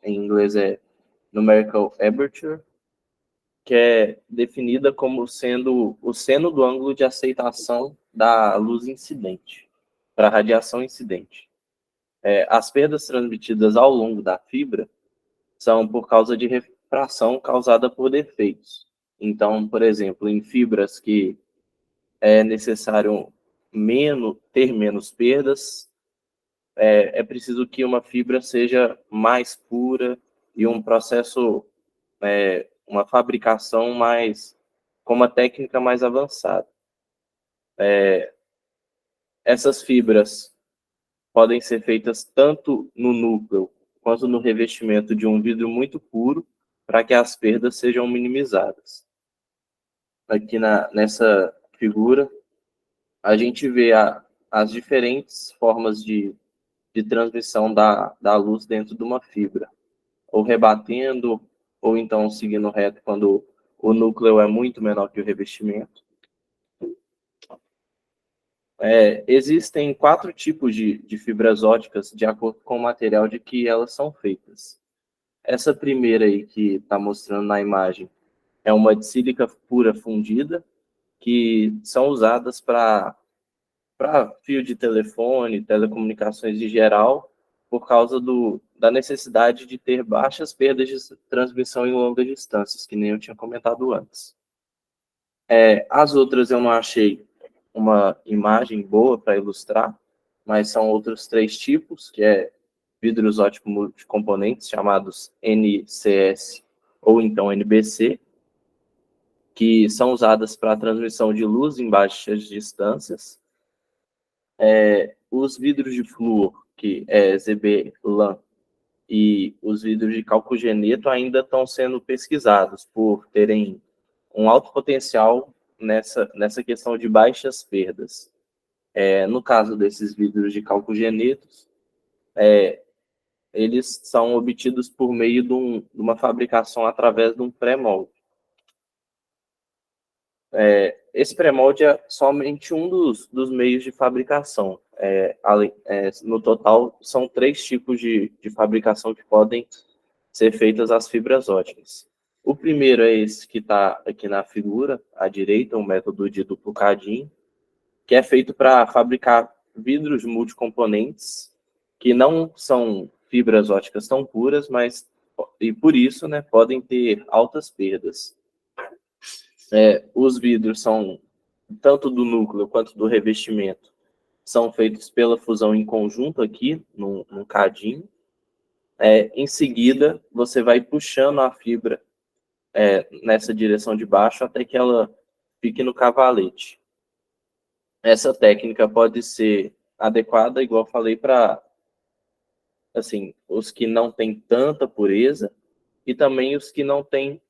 em inglês é numerical aperture, que é definida como sendo o seno do ângulo de aceitação da luz incidente, para a radiação incidente. As perdas transmitidas ao longo da fibra são por causa de refração causada por defeitos. Então, por exemplo, em fibras que é necessário ter menos perdas, é preciso que uma fibra seja mais pura e um processo, uma fabricação com uma técnica mais avançada. Essas fibras podem ser feitas tanto no núcleo quanto no revestimento de um vidro muito puro, para que as perdas sejam minimizadas. Aqui nessa figura, a gente vê as diferentes formas de transmissão da luz dentro de uma fibra, ou rebatendo, ou então seguindo reto quando o núcleo é muito menor que o revestimento. Existem 4 tipos de fibras óticas de acordo com o material de que elas são feitas. Essa primeira aí que está mostrando na imagem é uma de sílica pura fundida, que são usadas para para fio de telefone, telecomunicações em geral, por causa da necessidade de ter baixas perdas de transmissão em longas distâncias, que nem eu tinha comentado antes. As outras eu não achei uma imagem boa para ilustrar, mas são outros 3 tipos, que é vidros óticos multicomponentes, chamados NCS ou então NBC, que são usadas para a transmissão de luz em baixas distâncias. Os vidros de flúor, que é ZB-LAN, e os vidros de calcogeneto ainda estão sendo pesquisados por terem um alto potencial nessa questão de baixas perdas. No caso desses vidros de calcogenetos, eles são obtidos por meio de uma fabricação através de um pré-molde. Esse pré-molde é somente um dos meios de fabricação. No total, são 3 tipos de fabricação que podem ser feitas as fibras óticas. O primeiro é esse que está aqui na figura, à direita, o método de duplo cadinho, que é feito para fabricar vidros multicomponentes, que não são fibras óticas tão puras, mas, e por isso, né, podem ter altas perdas. Os vidros são, tanto do núcleo quanto do revestimento, são feitos pela fusão em conjunto aqui, num cadinho. Em seguida, você vai puxando a fibra nessa direção de baixo até que ela fique no cavalete. Essa técnica pode ser adequada, igual eu falei, para assim, os que não têm tanta pureza e também os que não têm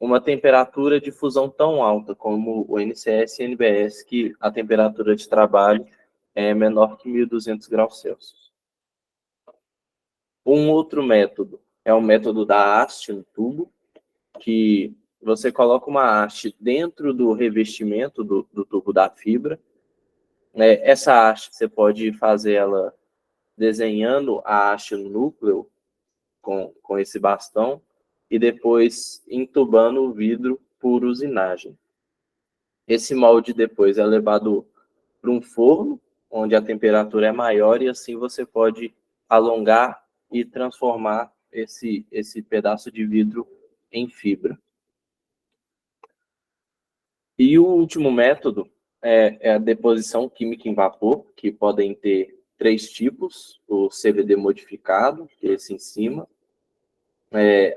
uma temperatura de fusão tão alta como o NCS e NBS, que a temperatura de trabalho é menor que 1.200 graus Celsius. Um outro método é o método da haste no tubo, que você coloca uma haste dentro do revestimento do tubo da fibra. Essa haste você pode fazer ela desenhando a haste no núcleo com esse bastão e depois entubando o vidro por usinagem. Esse molde depois é levado para um forno, onde a temperatura é maior, e assim você pode alongar e transformar esse pedaço de vidro em fibra. E o último método é a deposição química em vapor, que podem ter 3 tipos: o CVD modificado, que é esse em cima,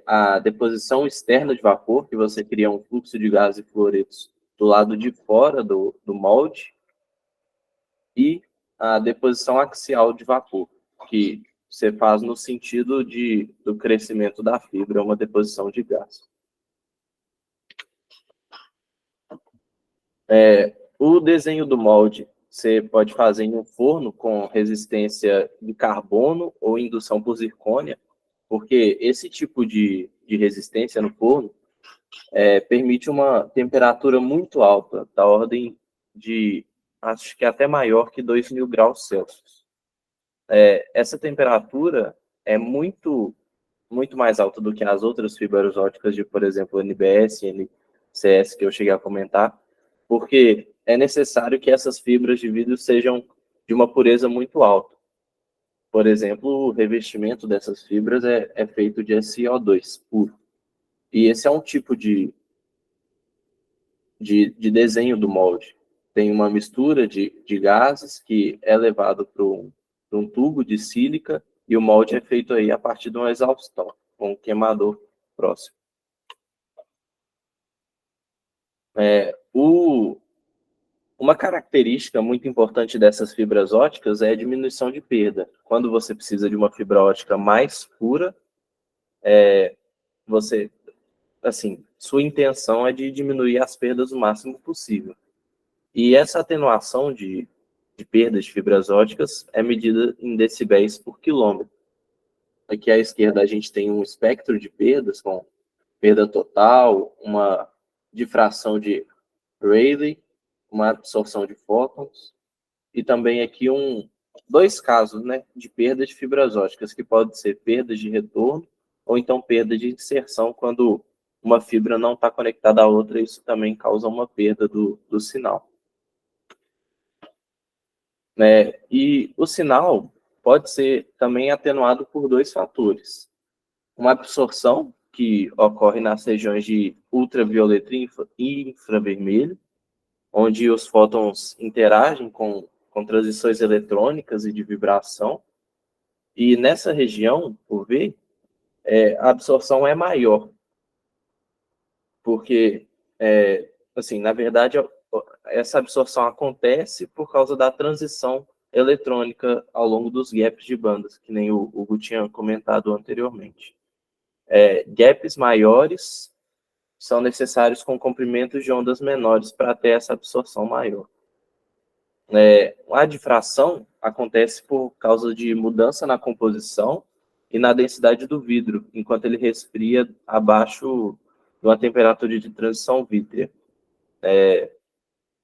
a deposição externa de vapor, que você cria um fluxo de gás e fluoretos do lado de fora do molde, e a deposição axial de vapor, que você faz no sentido do crescimento da fibra, uma deposição de gás. O desenho do molde você pode fazer em um forno com resistência de carbono ou indução por zircônia, porque esse tipo de resistência no forno permite uma temperatura muito alta, da ordem de, acho que até maior que 2.000 graus Celsius. Essa temperatura é muito mais alta do que as outras fibras óticas de, por exemplo, NBS e NCS, que eu cheguei a comentar, porque é necessário que essas fibras de vidro sejam de uma pureza muito alta. Por exemplo, o revestimento dessas fibras é feito de SiO2 puro. E esse é um tipo de desenho do molde. Tem uma mistura de gases que é levado para um tubo de sílica, e o molde é feito aí a partir de um exaustão, com um queimador próximo. Uma característica muito importante dessas fibras óticas é a diminuição de perda. Quando você precisa de uma fibra ótica mais pura, sua intenção é de diminuir as perdas o máximo possível. E essa atenuação de perdas de fibras óticas é medida em decibéis por quilômetro. Aqui à esquerda a gente tem um espectro de perdas, com perda total, uma difração de Rayleigh, uma absorção de fótons, e também aqui 2 casos, né, de perda de fibras óticas, que pode ser perdas de retorno ou então perda de inserção, quando uma fibra não está conectada à outra. Isso também causa uma perda do sinal. né? E o sinal pode ser também atenuado por dois fatores. Uma absorção, que ocorre nas regiões de ultravioleta e infravermelho, onde os fótons interagem com transições eletrônicas e de vibração. E nessa região, por ver, a absorção é maior, porque, assim, na verdade, essa absorção acontece por causa da transição eletrônica ao longo dos gaps de bandas, que nem o Hugo tinha comentado anteriormente. Gaps maiores são necessários com comprimentos de ondas menores para ter essa absorção maior. A difração acontece por causa de mudança na composição e na densidade do vidro, enquanto ele resfria abaixo de uma temperatura de transição vítrea.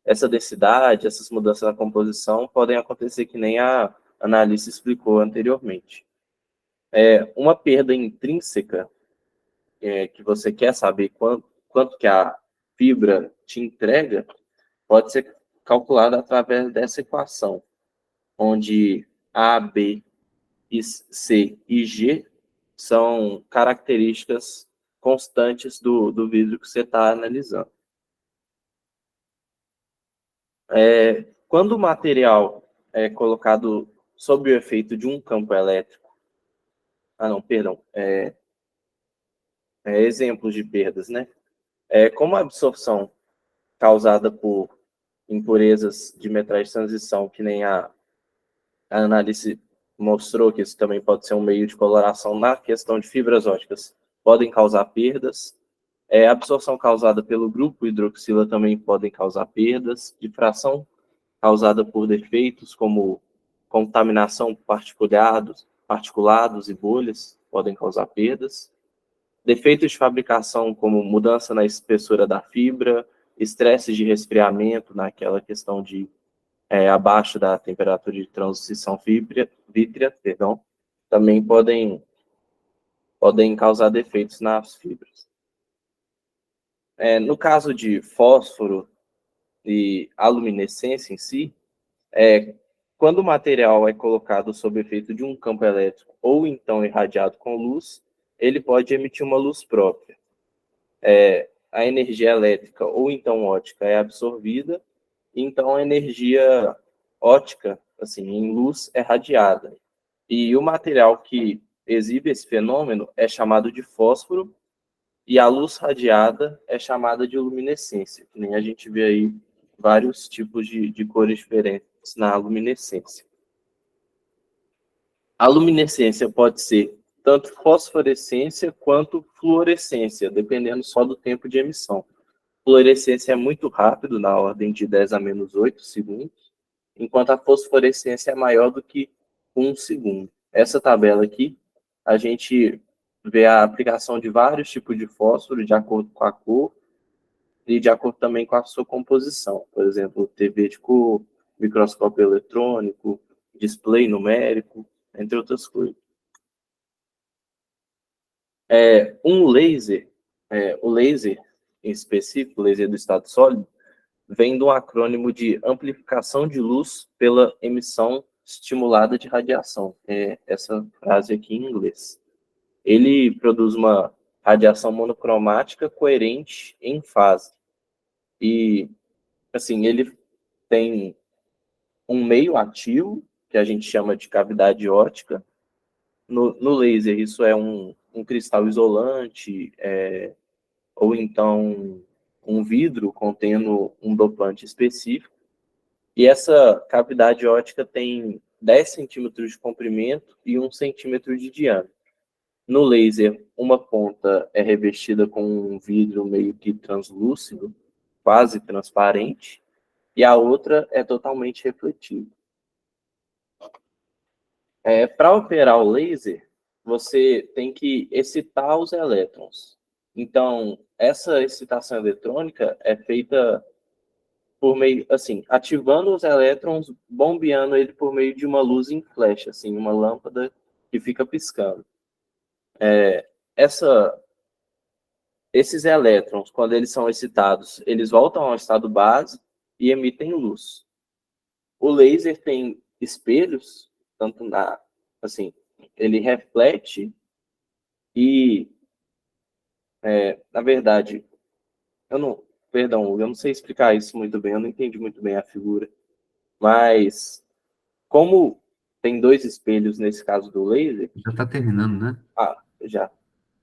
Essa densidade, essas mudanças na composição podem acontecer que nem a Annalise explicou anteriormente. Uma perda intrínseca, que você quer saber quanto que a fibra te entrega, pode ser calculada através dessa equação, onde A, B, C e G são características constantes do vidro que você está analisando. Quando o material é colocado sob o efeito de um campo elétrico, exemplos de perdas, né? Como a absorção causada por impurezas de metais de transição, que nem a análise mostrou que isso também pode ser um meio de coloração na questão de fibras óticas, podem causar perdas. A absorção causada pelo grupo hidroxila também podem causar perdas. Difração causada por defeitos como contaminação por particulados e bolhas podem causar perdas. Defeitos de fabricação como mudança na espessura da fibra, estresses de resfriamento naquela questão de abaixo da temperatura de transição vítrea, também podem causar defeitos nas fibras. No caso de fósforo e a luminescência em si, quando o material é colocado sob efeito de um campo elétrico ou então irradiado com luz, ele pode emitir uma luz própria. A energia elétrica ou então ótica é absorvida, então a energia ótica, assim, em luz, é radiada. E o material que exibe esse fenômeno é chamado de fósforo, e a luz radiada é chamada de luminescência, que nem a gente vê aí vários tipos de cores diferentes na luminescência. A luminescência pode ser tanto fosforescência quanto fluorescência, dependendo só do tempo de emissão. Fluorescência é muito rápido, na ordem de 10 a menos 8 segundos, enquanto a fosforescência é maior do que 1 segundo. Essa tabela aqui, a gente vê a aplicação de vários tipos de fósforo de acordo com a cor e de acordo também com a sua composição. Por exemplo, TV de cor, microscópio eletrônico, display numérico, entre outras coisas. Um laser, o laser em específico, o laser do estado sólido, vem do acrônimo de amplificação de luz pela emissão estimulada de radiação. Essa frase aqui em inglês. Ele produz uma radiação monocromática coerente em fase. E, assim, ele tem um meio ativo, que a gente chama de cavidade ótica. No laser, isso é um cristal isolante, ou então um vidro contendo um dopante específico. E essa cavidade ótica tem 10 centímetros de comprimento e 1 centímetro de diâmetro. No laser, uma ponta é revestida com um vidro meio que translúcido, quase transparente, e a outra é totalmente refletiva. Para operar o laser, você tem que excitar os elétrons. Então, essa excitação eletrônica é feita por meio, assim, ativando os elétrons, bombeando ele por meio de uma luz em flash, assim, uma lâmpada que fica piscando. Esses elétrons, quando eles são excitados, eles voltam ao estado base e emitem luz. O laser tem espelhos, tanto assim, ele reflete e, na verdade, eu não sei explicar isso muito bem, eu não entendi muito bem a figura, mas como tem dois espelhos nesse caso do laser, Já está terminando, né? já,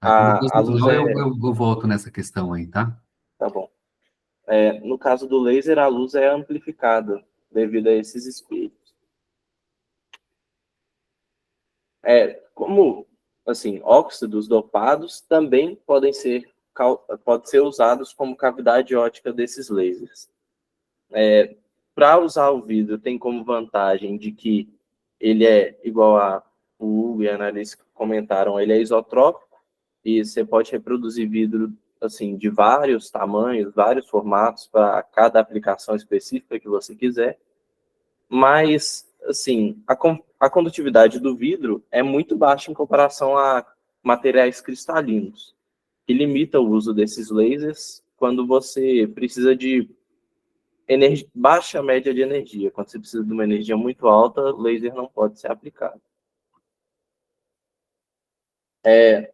Tá, então depois a no luz final eu volto nessa questão aí, tá? tá bom. No caso do laser, a luz é amplificada devido a esses espelhos. Como, assim, óxidos dopados também podem ser usados como cavidade óptica desses lasers. Para usar o vidro, tem como vantagem de que ele é igual o Hugo e a Annalise comentaram, ele é isotrópico e você pode reproduzir vidro assim de vários tamanhos, vários formatos para cada aplicação específica que você quiser. Mas, assim, a condutividade do vidro é muito baixa em comparação a materiais cristalinos, que limita o uso desses lasers quando você precisa de baixa média de energia. Quando você precisa de uma energia muito alta, laser não pode ser aplicado.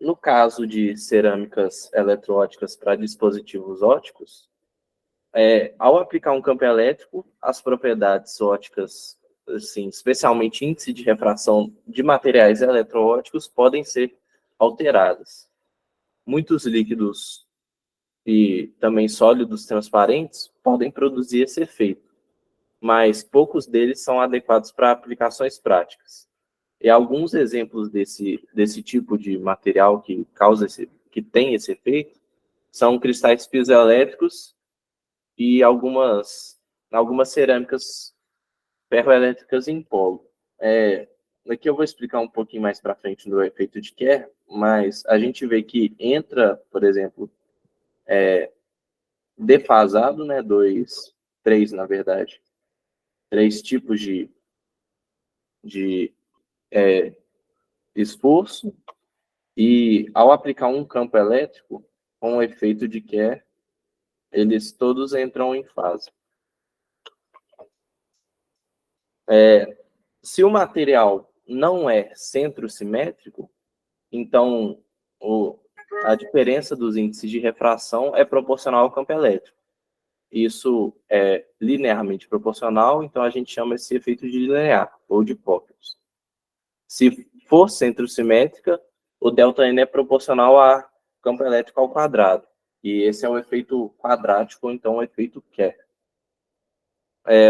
No caso de cerâmicas eletroóticas para dispositivos óticos, ao aplicar um campo elétrico, as propriedades óticas, assim, especialmente índice de refração de materiais eletroóticos, podem ser alteradas. Muitos líquidos e também sólidos transparentes podem produzir esse efeito, mas poucos deles são adequados para aplicações práticas. E alguns exemplos desse tipo de material que tem esse efeito são cristais piezoelétricos e algumas cerâmicas ferroelétricas em polo. Aqui eu vou explicar um pouquinho mais para frente do efeito de Kerr, mas a gente vê que entra, por exemplo, defasado, né, três, na verdade, três tipos de esforço, e ao aplicar um campo elétrico, com o efeito de Kerr, eles todos entram em fase. Se o material não é centro-simétrico, então a diferença dos índices de refração é proporcional ao campo elétrico. Isso é linearmente proporcional, então a gente chama esse efeito de linear, ou de Pockels. Se for centro-simétrica, o ΔN é proporcional ao campo elétrico ao quadrado. E esse é o efeito quadrático, ou então o efeito Kerr.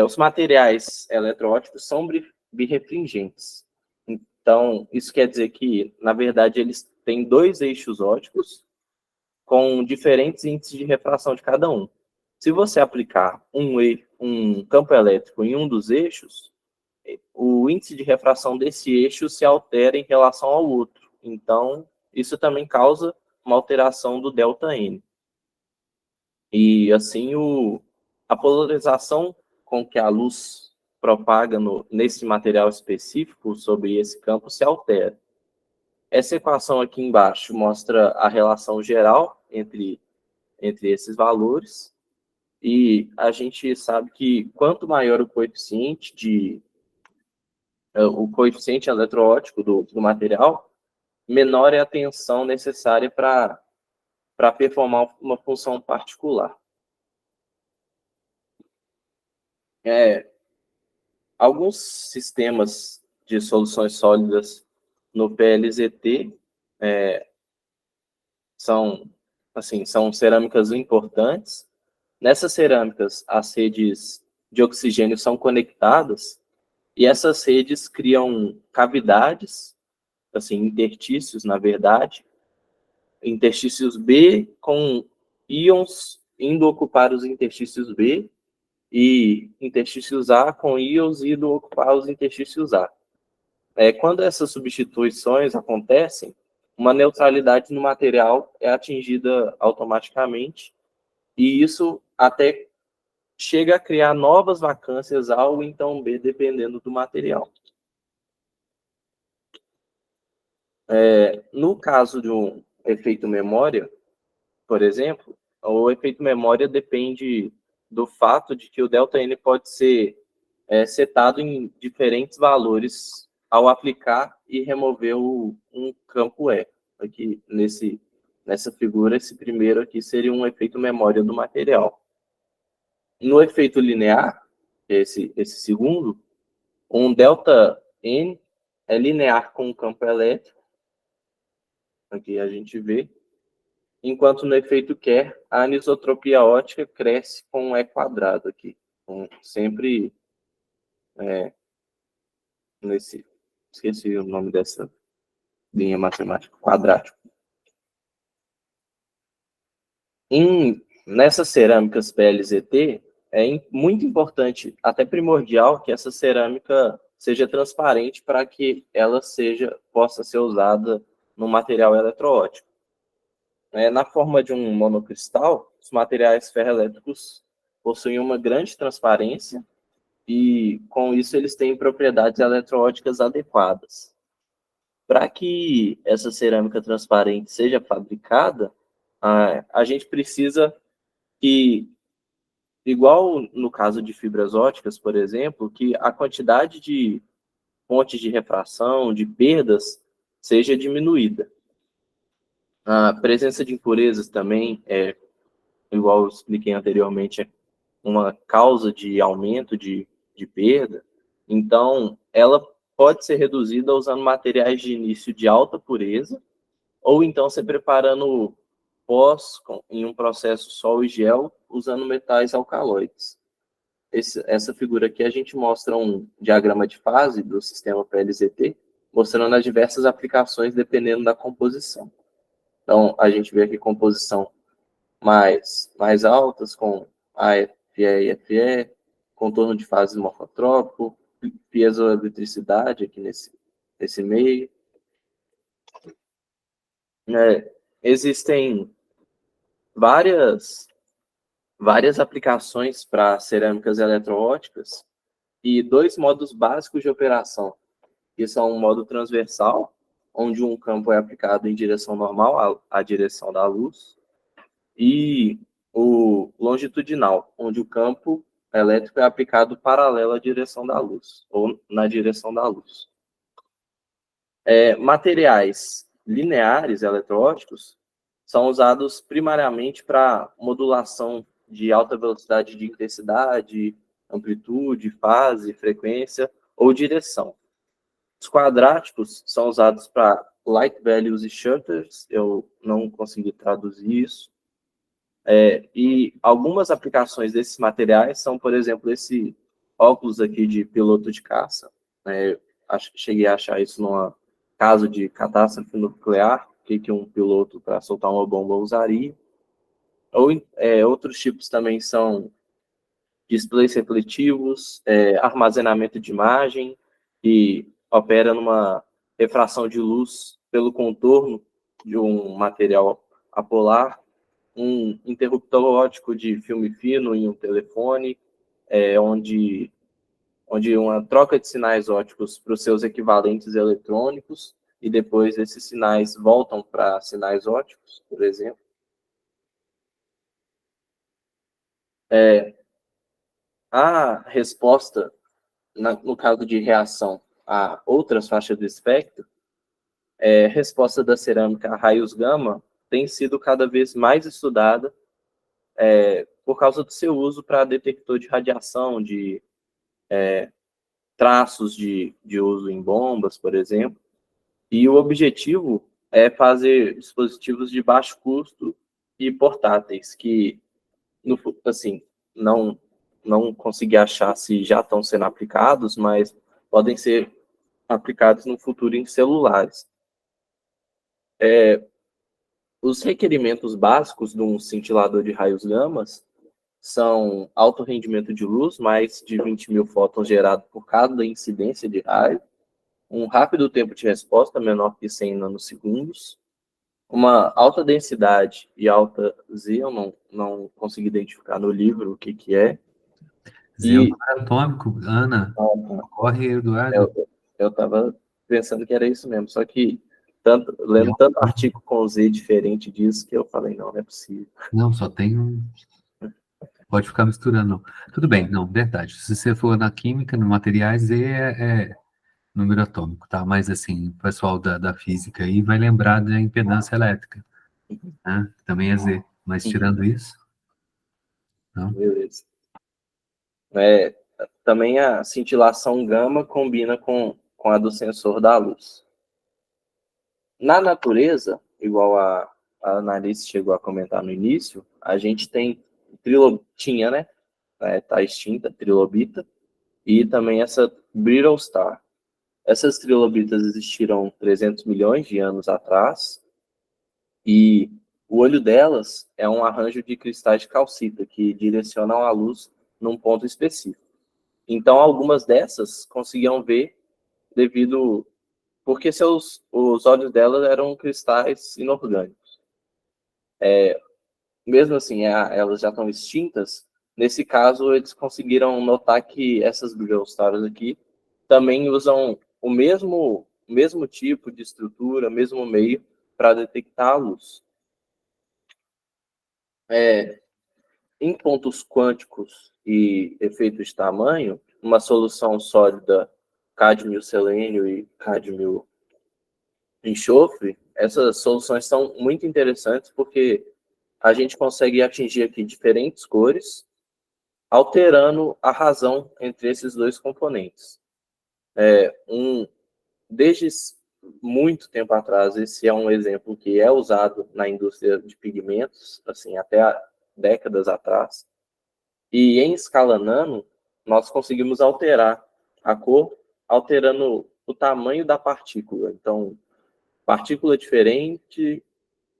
Os materiais eletroóticos são birrefringentes. Então, isso quer dizer que, na verdade, eles têm dois eixos óticos com diferentes índices de refração de cada um. Se você aplicar um campo elétrico em um dos eixos, o índice de refração desse eixo se altera em relação ao outro. Então, isso também causa uma alteração do ΔN. E, assim, a polarização com que a luz propaga nesse material específico sobre esse campo se altera. Essa equação aqui embaixo mostra a relação geral entre esses valores, e a gente sabe que quanto maior o coeficiente eletroótico do material, menor é a tensão necessária para performar uma função particular. Alguns sistemas de soluções sólidas no PLZT são cerâmicas importantes. Nessas cerâmicas, as redes de oxigênio são conectadas e essas redes criam cavidades, assim, interstícios, na verdade, interstícios B com íons indo ocupar os interstícios B e interstícios A com íons indo ocupar os interstícios A. Quando essas substituições acontecem, uma neutralidade no material é atingida automaticamente, e isso até chega a criar novas vacâncias A ou então B, dependendo do material. No caso de um efeito memória, por exemplo, o efeito memória depende do fato de que o ΔN pode ser setado em diferentes valores ao aplicar e remover um campo E. Aqui, nessa figura, esse primeiro aqui seria um efeito memória do material. No efeito linear, esse segundo, um delta N é linear com o campo elétrico. Aqui a gente vê. Enquanto no efeito Kerr, a anisotropia óptica cresce com um E quadrado aqui. Então, sempre esqueci o nome dessa linha matemática, quadrático. Nessas cerâmicas PLZT, muito importante, até primordial, que essa cerâmica seja transparente para que ela possa ser usada no material eletroóptico. Na forma de um monocristal, os materiais ferroelétricos possuem uma grande transparência e, com isso, eles têm propriedades eletroópticas adequadas. Para que essa cerâmica transparente seja fabricada, a gente precisa que, igual no caso de fibras ópticas, por exemplo, que a quantidade de fontes de refração, de perdas, seja diminuída. A presença de impurezas também, igual eu expliquei anteriormente, é uma causa de aumento de perda. Então, ela pode ser reduzida usando materiais de início de alta pureza, ou então se preparando pós em um processo sol e gel, usando metais alcaloides. Essa figura aqui a gente mostra um diagrama de fase do sistema PLZT, mostrando as diversas aplicações dependendo da composição. Então, a gente vê aqui composição mais altas, com AFE e FE, contorno de fase morfotrópico, piezoeletricidade aqui nesse meio. Existem várias aplicações para cerâmicas eletroópticas e dois modos básicos de operação, que são um modo transversal, onde um campo é aplicado em direção normal, à direção da luz, e o longitudinal, onde o campo elétrico é aplicado paralelo à direção da luz, ou na direção da luz. Materiais lineares eletroópticos são usados primariamente para modulação de alta velocidade de intensidade, amplitude, fase, frequência ou direção. Os quadráticos são usados para light values e shutters, eu não consegui traduzir isso. E algumas aplicações desses materiais são, por exemplo, esse óculos aqui de piloto de caça. Cheguei a achar isso num caso de catástrofe nuclear, que um piloto, para soltar uma bomba, usaria. Outros tipos também são displays refletivos, armazenamento de imagem, que opera numa refração de luz pelo contorno de um material apolar, um interruptor óptico de filme fino em um telefone, onde uma troca de sinais ópticos para os seus equivalentes eletrônicos, e depois esses sinais voltam para sinais ópticos, por exemplo. A resposta, no caso de reação a outras faixas do espectro, resposta da cerâmica a raios gama tem sido cada vez mais estudada por causa do seu uso para detector de radiação, de traços de uso em bombas, por exemplo. E o objetivo é fazer dispositivos de baixo custo e portáteis, que, assim, não consegui achar se já estão sendo aplicados, mas podem ser aplicados no futuro em celulares. Os requerimentos básicos de um cintilador de raios gamas são alto rendimento de luz, mais de 20.000 fótons gerados por cada incidência de raio, um rápido tempo de resposta menor que 100 nanosegundos, uma alta densidade e alta Z, eu não consegui identificar no livro o que é. Z atômico, Ana, corre, Eduardo. Eu estava pensando que era isso mesmo, só que lendo tanto artigo com Z diferente disso, que eu falei, não é possível. Não, só tem um. Pode ficar misturando, não. Tudo bem, não, verdade. Se você for na química, no materiais, Z é número atômico, tá? Mas, assim, o pessoal da física aí vai lembrar da impedância elétrica, né? Também é Z. Mas, tirando isso, não. Beleza. É, também a cintilação gama combina com a do sensor da luz. Na natureza, igual a Analice chegou a comentar no início, a gente tinha, né? Tá extinta, trilobita, e também essa Brittle Star. Essas trilobitas existiram 300 milhões de anos atrás, e o olho delas é um arranjo de cristais de calcita que direcionam a luz num ponto específico. Então, algumas dessas conseguiam ver porque os olhos delas eram cristais inorgânicos. Mesmo assim, elas já estão extintas. Nesse caso, eles conseguiram notar que essas Brittle Stars aqui também usam o mesmo tipo de estrutura, mesmo meio para detectar a luz. Em pontos quânticos e efeitos de tamanho, uma solução sólida cádmio-selênio e cádmio-enxofre, essas soluções são muito interessantes porque a gente consegue atingir aqui diferentes cores, alterando a razão entre esses dois componentes. Desde muito tempo atrás, esse é um exemplo que é usado na indústria de pigmentos, assim, até há décadas atrás. E em escala nano, nós conseguimos alterar a cor, alterando o tamanho da partícula. Então, partícula diferente,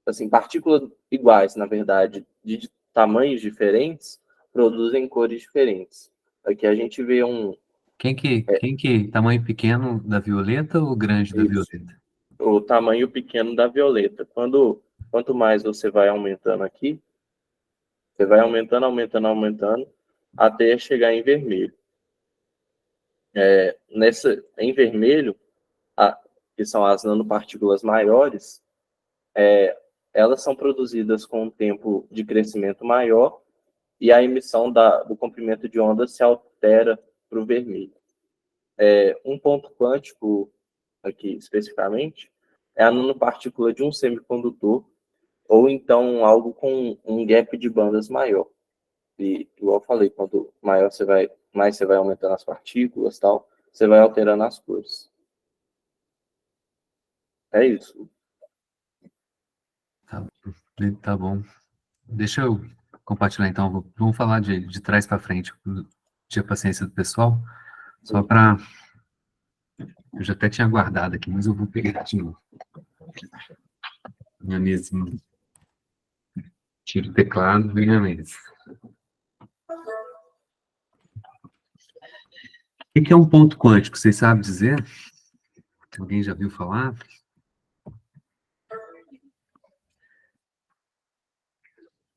assim, partículas iguais, na verdade, de tamanhos diferentes, produzem cores diferentes. Aqui a gente vê Tamanho pequeno da violeta ou grande da isso, violeta? o tamanho pequeno da violeta. Quanto mais você vai aumentando aqui, você vai aumentando, aumentando, aumentando, até chegar em vermelho. Em vermelho, que são as nanopartículas maiores, elas são produzidas com um tempo de crescimento maior e a emissão do comprimento de onda se altera para o vermelho. Um ponto quântico, aqui especificamente, é a nanopartícula de um semicondutor, ou então algo com um gap de bandas maior. E, igual eu falei, quanto mais você vai aumentando as partículas, tal, você vai alterando as cores. É isso. Tá bom. Deixa eu compartilhar, então. Vamos falar de trás para frente. Tinha paciência do pessoal. Só para... Eu já até tinha guardado aqui, mas eu vou pegar de novo. Minha mesinha. Tiro o teclado, vem a mesa. O que é um ponto quântico? Vocês sabem dizer? Alguém já viu falar?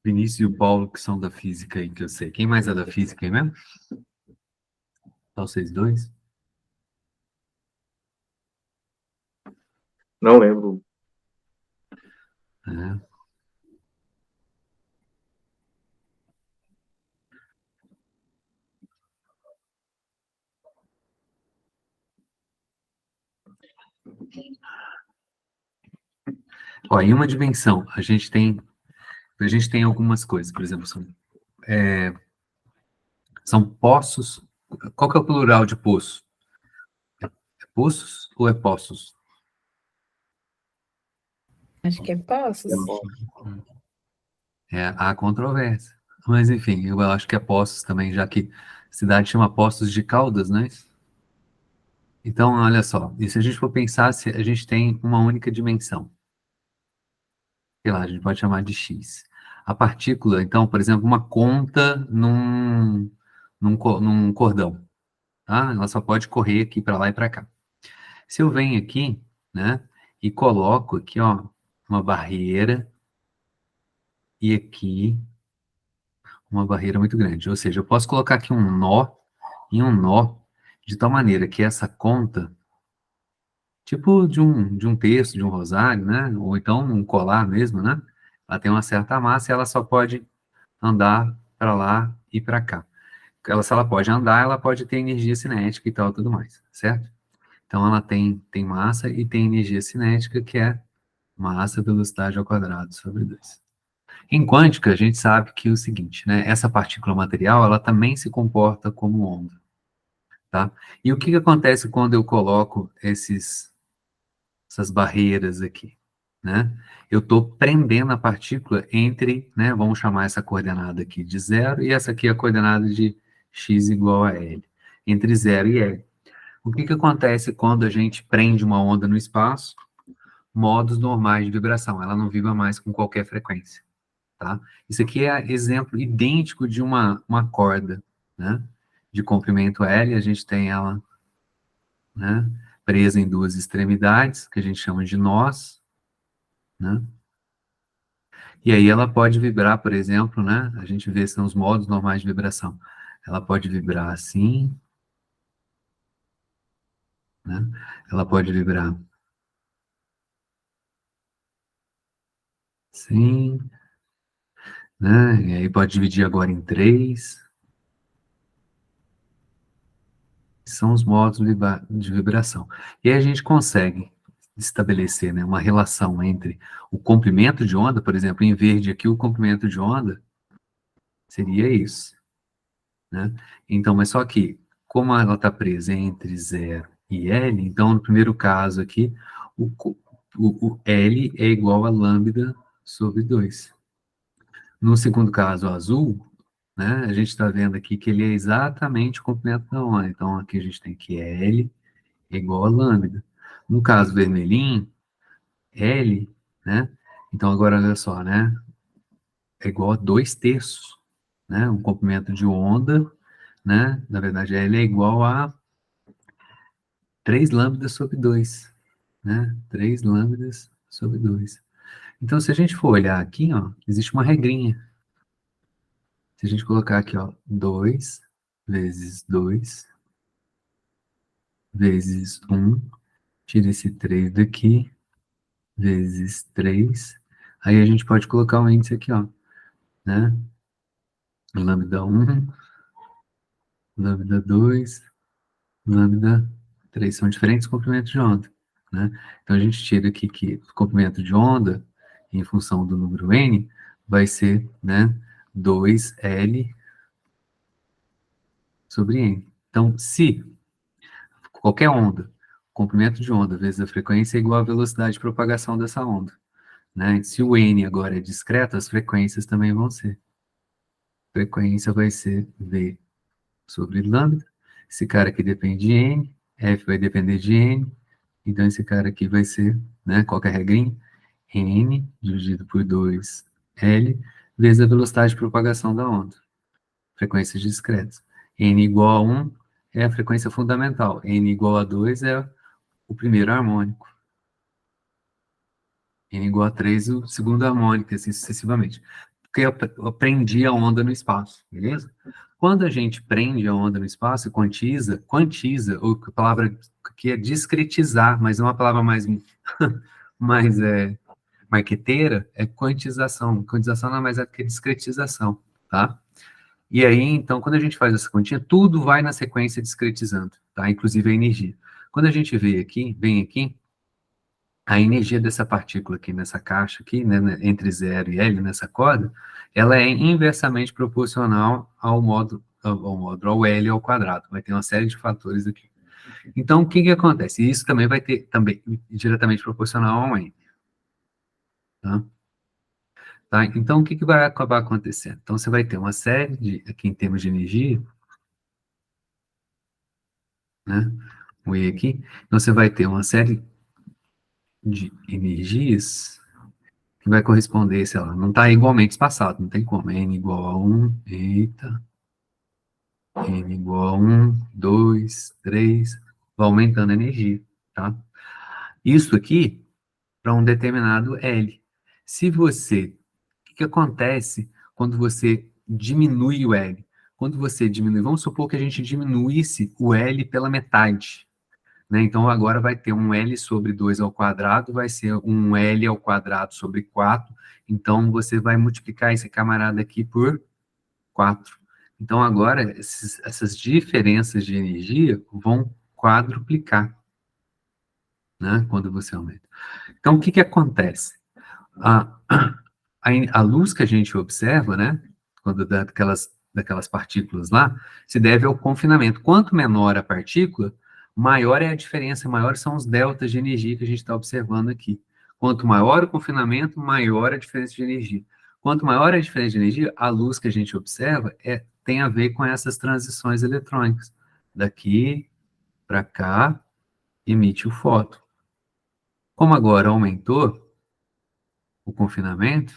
Vinícius e o Paulo, que são da física aí, que eu sei. Quem mais é da física aí mesmo? Só vocês dois? Não lembro. É. Ó, em uma dimensão, a gente tem algumas coisas, por exemplo, são poços. Qual que é o plural de poço? É poços ou é poços? Acho que é Poços. Há controvérsia. Mas, enfim, eu acho que é Poços também, já que a cidade chama Poços de Caldas, né? Então, olha só, e se a gente for pensar, se a gente tem uma única dimensão, sei lá, a gente pode chamar de X. A partícula, então, por exemplo, uma conta num cordão, tá? Ela só pode correr aqui para lá e para cá. Se eu venho aqui, né, e coloco aqui, ó, uma barreira, e aqui uma barreira muito grande. Ou seja, eu posso colocar aqui um nó, e um nó, de tal maneira que essa conta, tipo de um terço, de um rosário, né? Ou então um colar mesmo, né? Ela tem uma certa massa e ela só pode andar para lá e para cá. Se ela pode andar, ela pode ter energia cinética e tal, tudo mais, certo? Então, ela tem massa e tem energia cinética, que é massa velocidade ao quadrado sobre 2. Em quântica, a gente sabe que é o seguinte, né? Essa partícula material, ela também se comporta como onda, tá? E o que acontece quando eu coloco essas barreiras aqui, né? Eu estou prendendo a partícula entre, né? Vamos chamar essa coordenada aqui de 0 e essa aqui é a coordenada de x igual a L. Entre 0 e L. O que acontece quando a gente prende uma onda no espaço? Modos normais de vibração. Ela não vibra mais com qualquer frequência, tá? Isso aqui é exemplo idêntico de uma corda, né? De comprimento L, a gente tem ela, né? Presa em duas extremidades, que a gente chama de nós, né? E aí ela pode vibrar, por exemplo, né? A gente vê são os modos normais de vibração. Ela pode vibrar assim, né? Ela pode vibrar assim, né? E aí pode dividir agora em 3. São os modos de vibração. E aí a gente consegue estabelecer, né, uma relação entre o comprimento de onda, por exemplo, em verde aqui, o comprimento de onda seria isso, né? Então, mas só que, como ela está presa entre 0 e L, então, no primeiro caso aqui, o L é igual a lambda sobre 2. No segundo caso, o azul, né, a gente está vendo aqui que ele é exatamente o comprimento da onda. Então, aqui a gente tem que L é igual a lambda. No caso vermelhinho, L, né? Então, agora olha só, né? É igual a 2/3, né? Um comprimento de onda, né? Na verdade, L é igual a 3 lambdas sobre 2, né? 3 lambdas sobre 2. Então, se a gente for olhar aqui, ó, existe uma regrinha. Se a gente colocar aqui, ó, 2 vezes 2 vezes 1, tira esse 3 daqui, vezes 3. Aí a gente pode colocar o índice aqui, ó, né? Lambda 1, lambda 2, lambda 3. São diferentes comprimentos de onda, né? Então a gente tira aqui que o comprimento de onda, em função do número n, vai ser, né, 2L sobre n. Então, se qualquer onda, comprimento de onda vezes a frequência é igual à velocidade de propagação dessa onda, né? Se o n agora é discreto, as frequências também vão ser. A frequência vai ser V sobre lambda. Esse cara aqui depende de n, F vai depender de n, então esse cara aqui vai ser, né, qual que é a regrinha? N dividido por 2L vezes a velocidade de propagação da onda. Frequências discretas. N igual a 1 é a frequência fundamental. N igual a 2 é o primeiro harmônico. N igual a 3 o segundo harmônico, assim sucessivamente. Porque eu prendi a onda no espaço, beleza? Quando a gente prende a onda no espaço, quantiza, ou a palavra que é discretizar, mas é uma palavra mais, mais marqueteira, é quantização. Quantização não é mais é que discretização, tá? E aí, então, quando a gente faz essa continha, tudo vai na sequência discretizando, tá? Inclusive a energia. Quando a gente vem aqui, a energia dessa partícula aqui nessa caixa aqui, né, entre 0 e L, nessa corda, ela é inversamente proporcional ao L ao quadrado. Vai ter uma série de fatores aqui. Então, o que acontece? Isso também vai ter também diretamente proporcional ao N. Tá? Então, o que vai acabar acontecendo? Então, você vai ter uma série de, aqui em termos de energia, né? O E aqui. Então, você vai ter uma série de energias que vai corresponder, sei lá, não está igualmente espaçado, não tem como. N igual a 1, eita. N igual a 1, 2, 3, vai aumentando a energia, tá? Isso aqui para um determinado L. Se você, o que acontece quando você diminui o L? Quando você diminui, vamos supor que a gente diminuísse o L pela metade, né? Então, agora vai ter um L sobre 2 ao quadrado, vai ser um L ao quadrado sobre 4. Então, você vai multiplicar esse camarada aqui por 4. Então, agora, essas diferenças de energia vão quadruplicar, né, quando você aumenta. Então, o que que acontece? A luz que a gente observa, né, quando daquelas partículas lá, se deve ao confinamento. Quanto menor a partícula, maior é a diferença, maiores são os deltas de energia que a gente está observando aqui. Quanto maior o confinamento, maior a diferença de energia. Quanto maior a diferença de energia, a luz que a gente observa tem a ver com essas transições eletrônicas. Daqui para cá, emite o fóton. Como agora aumentou o confinamento,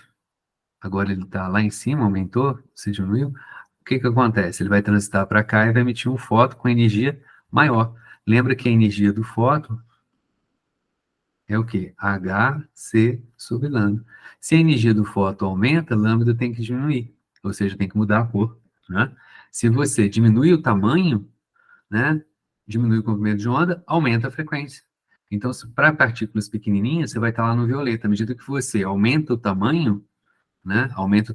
agora ele está lá em cima, aumentou, se diminuiu, o que que acontece? Ele vai transitar para cá e vai emitir um fóton com energia maior. Lembra que a energia do fóton é o quê? Hc sobre lambda. Se a energia do fóton aumenta, lambda tem que diminuir, ou seja, tem que mudar a cor, né? Se você diminui o tamanho, né, diminui o comprimento de onda, aumenta a frequência. Então, para partículas pequenininhas, você vai estar lá no violeta. À medida que você aumenta o tamanho, né, aumenta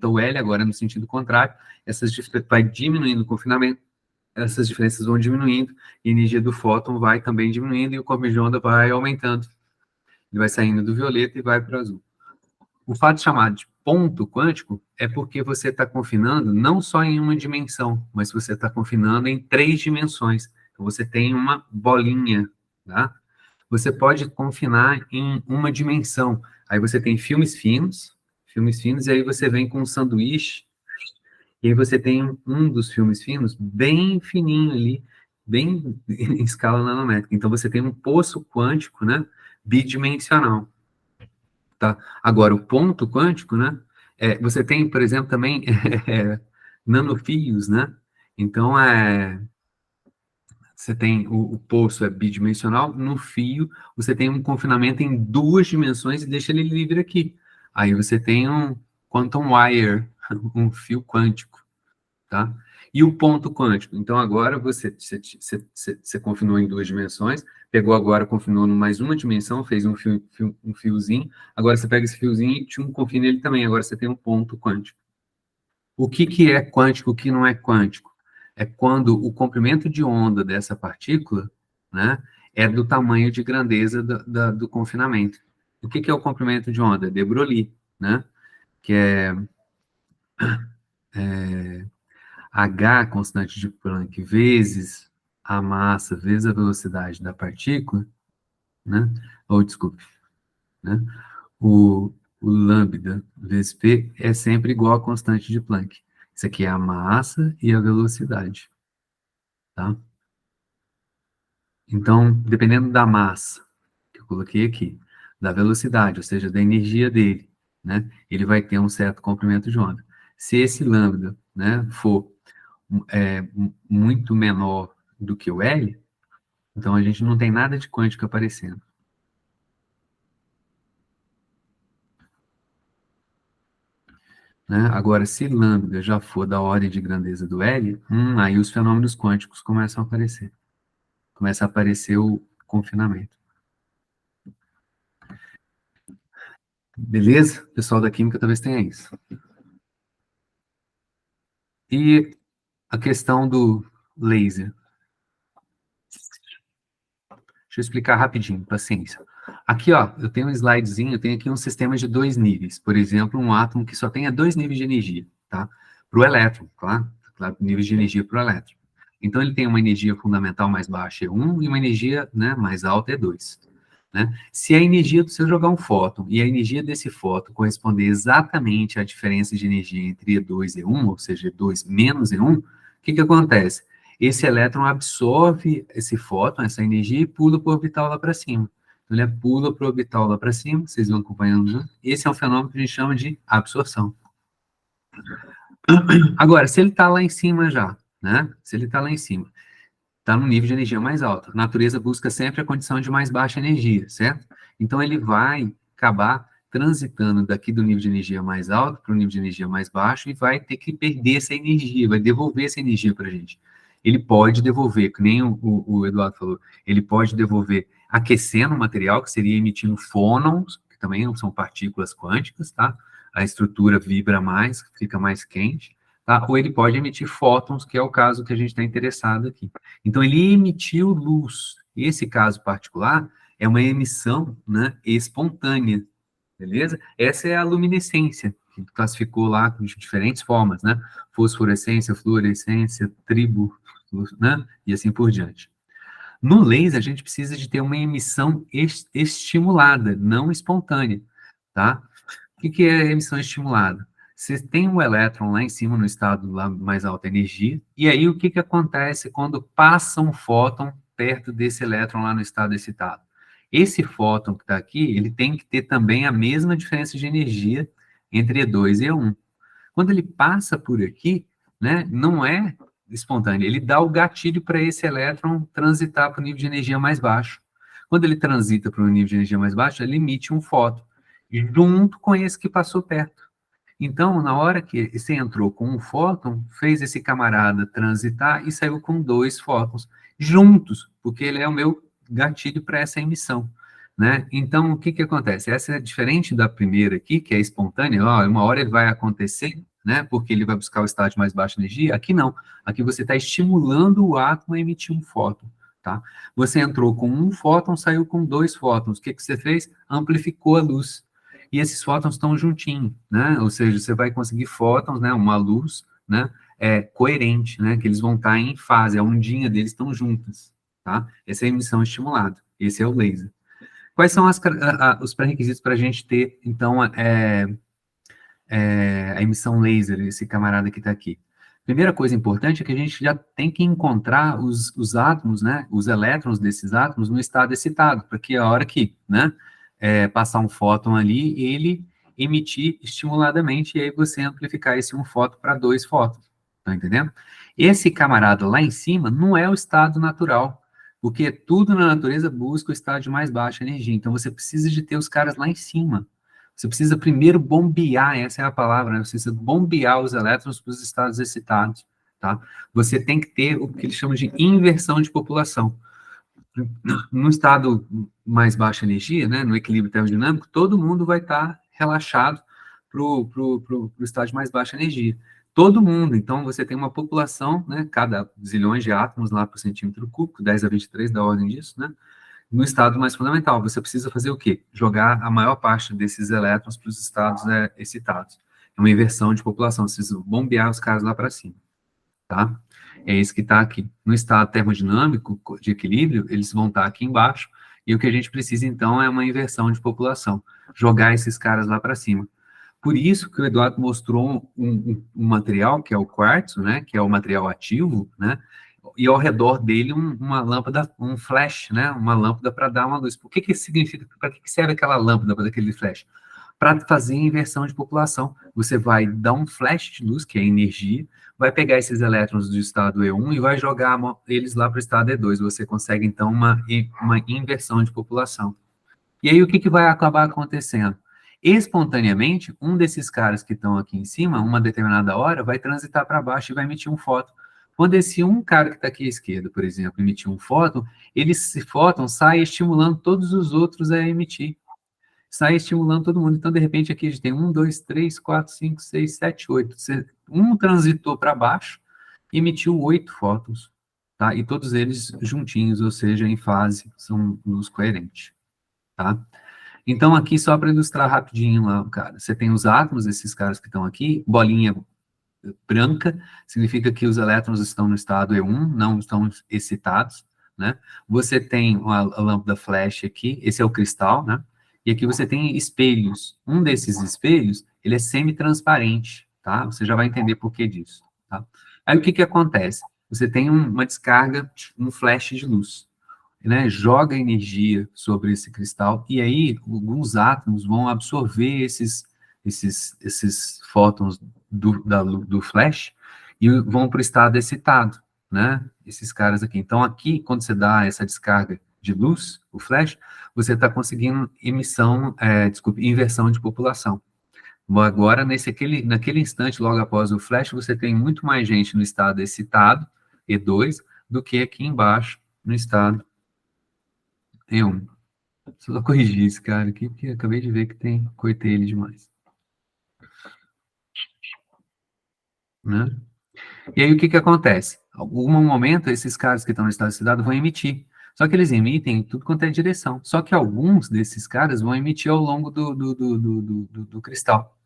o L, agora no sentido contrário, vai diminuindo o confinamento, essas diferenças vão diminuindo, e a energia do fóton vai também diminuindo, e o comprimento de onda vai aumentando. Ele vai saindo do violeta e vai para o azul. O fato chamado de ponto quântico é porque você está confinando não só em uma dimensão, mas você está confinando em 3 dimensões. Então, você tem uma bolinha, tá? Você pode confinar em uma dimensão. Aí você tem filmes finos, e aí você vem com um sanduíche, e aí você tem um dos filmes finos bem fininho ali, bem em escala nanométrica. Então, você tem um poço quântico, né, bidimensional. Tá? Agora, o ponto quântico, né? Você tem, por exemplo, também nanofios, né? Então, você tem o poço bidimensional, no fio você tem um confinamento em 2 dimensões e deixa ele livre aqui. Aí você tem um quantum wire, um fio quântico, tá? E o ponto quântico? Então, agora você confinou em 2 dimensões, pegou agora, confinou em mais uma dimensão, fez um fiozinho, agora você pega esse fiozinho e confina ele também, agora você tem um ponto quântico. O que que é quântico, o que não é quântico? É quando o comprimento de onda dessa partícula, né, é do tamanho de grandeza do confinamento. O que que é o comprimento de onda? De Broglie, né, que é H, constante de Planck, vezes a massa, vezes a velocidade da partícula, né? Ou, desculpe, né? O lambda vezes P é sempre igual a constante de Planck. Isso aqui é a massa e a velocidade, tá? Então, dependendo da massa, que eu coloquei aqui, da velocidade, ou seja, da energia dele, né? Ele vai ter um certo comprimento de onda. Se esse lambda, né, for muito menor do que o L, então a gente não tem nada de quântico aparecendo. Né? Agora, se lambda já for da ordem de grandeza do L, aí os fenômenos quânticos começam a aparecer. Começa a aparecer o confinamento. Beleza? Pessoal da química talvez tenha isso. E a questão do laser. Deixa eu explicar rapidinho para a ciência. Aqui, ó, eu tenho um slidezinho, eu tenho aqui um sistema de 2 níveis. Por exemplo, um átomo que só tenha 2 níveis de energia, tá? Para o elétron, claro, níveis de energia para o elétron. Então, ele tem uma energia fundamental mais baixa, E1, e uma energia, né, mais alta, E2. Né? Se a energia, se eu jogar um fóton, e a energia desse fóton corresponder exatamente à diferença de energia entre E2 e E1, ou seja, E2 menos E1, o que que acontece? Esse elétron absorve esse fóton, essa energia, e pula para o orbital lá para cima. Então, ele pula para o orbital lá para cima, vocês vão acompanhando, né? Esse é um fenômeno que a gente chama de absorção. Agora, se ele está lá em cima já, né? Se ele está lá em cima, está no nível de energia mais alta. A natureza busca sempre a condição de mais baixa energia, certo? Então, ele vai acabar transitando daqui do nível de energia mais alto para o nível de energia mais baixo e vai ter que perder essa energia, vai devolver essa energia para a gente. Ele pode devolver, que nem o Eduardo falou, ele pode devolver aquecendo o material, que seria emitindo fônons, que também são partículas quânticas, tá? A estrutura vibra mais, fica mais quente. tá? Ou ele pode emitir fótons, que é o caso que a gente está interessado aqui. Então, ele emitiu luz. Esse caso particular é uma emissão, né, espontânea, beleza? Essa é a luminescência, que classificou lá de diferentes formas, né? Fosforescência, fluorescência, tribo, né? E assim por diante. No laser, a gente precisa de ter uma emissão estimulada, não espontânea, tá? O que é emissão estimulada? Você tem um elétron lá em cima, no estado lá mais alta energia, e aí o que acontece quando passa um fóton perto desse elétron lá no estado excitado? Esse fóton que está aqui, ele tem que ter também a mesma diferença de energia entre E2 e E1. Quando ele passa por aqui, né, não é espontâneo, ele dá o gatilho para esse elétron transitar para o nível de energia mais baixo. Quando ele transita para o nível de energia mais baixo, ele emite um fóton, junto com esse que passou perto. Então, na hora que você entrou com um fóton, fez esse camarada transitar e saiu com 2 fótons juntos, porque ele é o meu gatilho para essa emissão, né? Então, o que acontece? Essa é diferente da primeira aqui, que é espontânea, ó, uma hora ele vai acontecer, né? Porque ele vai buscar o estado de mais baixa energia. Aqui não. Aqui você está estimulando o átomo a emitir um fóton, tá? Você entrou com um fóton, saiu com 2 fótons. O que você fez? Amplificou a luz. E esses fótons estão juntinhos, né? Ou seja, você vai conseguir fótons, né? Uma luz, né? Coerente, né? Que eles vão estar em fase, a ondinha deles estão juntas, tá? Essa é a emissão estimulada. Esse é o laser. Quais são os pré-requisitos para a gente ter, então, a emissão laser, esse camarada que está aqui? Primeira coisa importante é que a gente já tem que encontrar os átomos, né, os elétrons desses átomos no estado excitado, para que a hora que, né, passar um fóton ali, ele emitir estimuladamente, e aí você amplificar esse um fóton para 2 fótons, tá entendendo? Esse camarada lá em cima não é o estado natural, porque tudo na natureza busca o estado de mais baixa energia, então você precisa de ter os caras lá em cima. Você precisa primeiro bombear, essa é a palavra, né? Você precisa bombear os elétrons para os estados excitados, tá? Você tem que ter o que eles chamam de inversão de população. No estado mais baixa energia, né, no equilíbrio termodinâmico, todo mundo vai estar relaxado para o estado de mais baixa energia. Todo mundo. Então, você tem uma população, né, cada zilhões de átomos lá por centímetro cúbico, 10 a 23 da ordem disso, né? No estado mais fundamental, você precisa fazer o quê? Jogar a maior parte desses elétrons para os estados excitados. É uma inversão de população, você precisa bombear os caras lá para cima, tá? É isso que está aqui. No estado termodinâmico de equilíbrio, eles vão estar aqui embaixo, e o que a gente precisa, então, é uma inversão de população, jogar esses caras lá para cima. Por isso que o Eduardo mostrou um material, que é o quartzo, né, que é o material ativo, né, e ao redor dele uma lâmpada, um flash, né, uma lâmpada para dar uma luz. O que isso significa? Para que serve aquela lâmpada, para aquele flash? Para fazer inversão de população. Você vai dar um flash de luz, que é energia, vai pegar esses elétrons do estado E1 e vai jogar eles lá para o estado E2. Você consegue, então, uma inversão de população. E aí, o que vai acabar acontecendo? Espontaneamente, um desses caras que estão aqui em cima, uma determinada hora, vai transitar para baixo e vai emitir um fóton. Quando esse um cara que está aqui à esquerda, por exemplo, emitir um fóton, esse fóton sai estimulando todos os outros a emitir. Sai estimulando todo mundo. Então, de repente, aqui a gente tem 1, 2, 3, 4, 5, 6, 7, 8. Um transitou para baixo e emitiu 8 fótons. Tá? E todos eles juntinhos, ou seja, em fase, são luz coerente. Tá? Então, aqui, só para ilustrar rapidinho lá, cara, você tem os átomos, esses caras que estão aqui, bolinha branca, significa que os elétrons estão no estado E1, não estão excitados, né? Você tem a lâmpada flash aqui, esse é o cristal, né? E aqui você tem espelhos. Um desses espelhos, ele é semi-transparente, tá? Você já vai entender por que disso, tá? Aí, o que acontece? Você tem uma descarga, um flash de luz, né, joga energia sobre esse cristal, e aí alguns átomos vão absorver esses fótons do flash e vão para o estado excitado, né, esses caras aqui. Então, aqui, quando você dá essa descarga de luz, o flash, você está conseguindo inversão de população. Agora, naquele instante, logo após o flash, você tem muito mais gente no estado excitado, E2, do que aqui embaixo, no estado E1. Só corrigir isso, cara, aqui, porque acabei de ver que coitei ele demais. né? E aí, o que acontece? Em algum momento, esses caras que estão no estado excitado vão emitir. Só que eles emitem em tudo quanto é direção. Só que alguns desses caras vão emitir ao longo do cristal.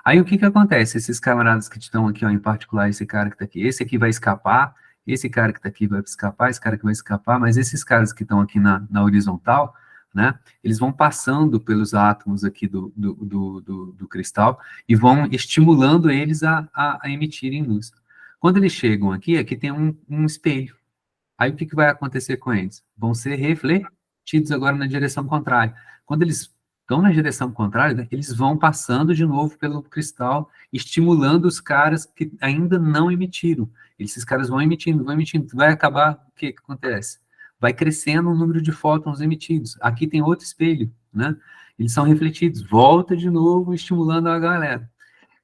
Aí, o que acontece? Esses camaradas que estão aqui, ó, em particular, esse cara que está aqui, esse aqui vai escapar, esse cara que está aqui vai escapar, esse cara que vai escapar, mas esses caras que estão aqui na horizontal, né, eles vão passando pelos átomos aqui do cristal e vão estimulando eles a emitirem luz. Quando eles chegam aqui, aqui tem um espelho. Aí o que vai acontecer com eles? Vão ser refletidos agora na direção contrária. Quando eles estão na direção contrária, eles vão passando de novo pelo cristal, estimulando os caras que ainda não emitiram. Esses caras vão emitindo, vai acabar, o que acontece? Vai crescendo o número de fótons emitidos. Aqui tem outro espelho, né? Eles são refletidos, volta de novo, estimulando a galera.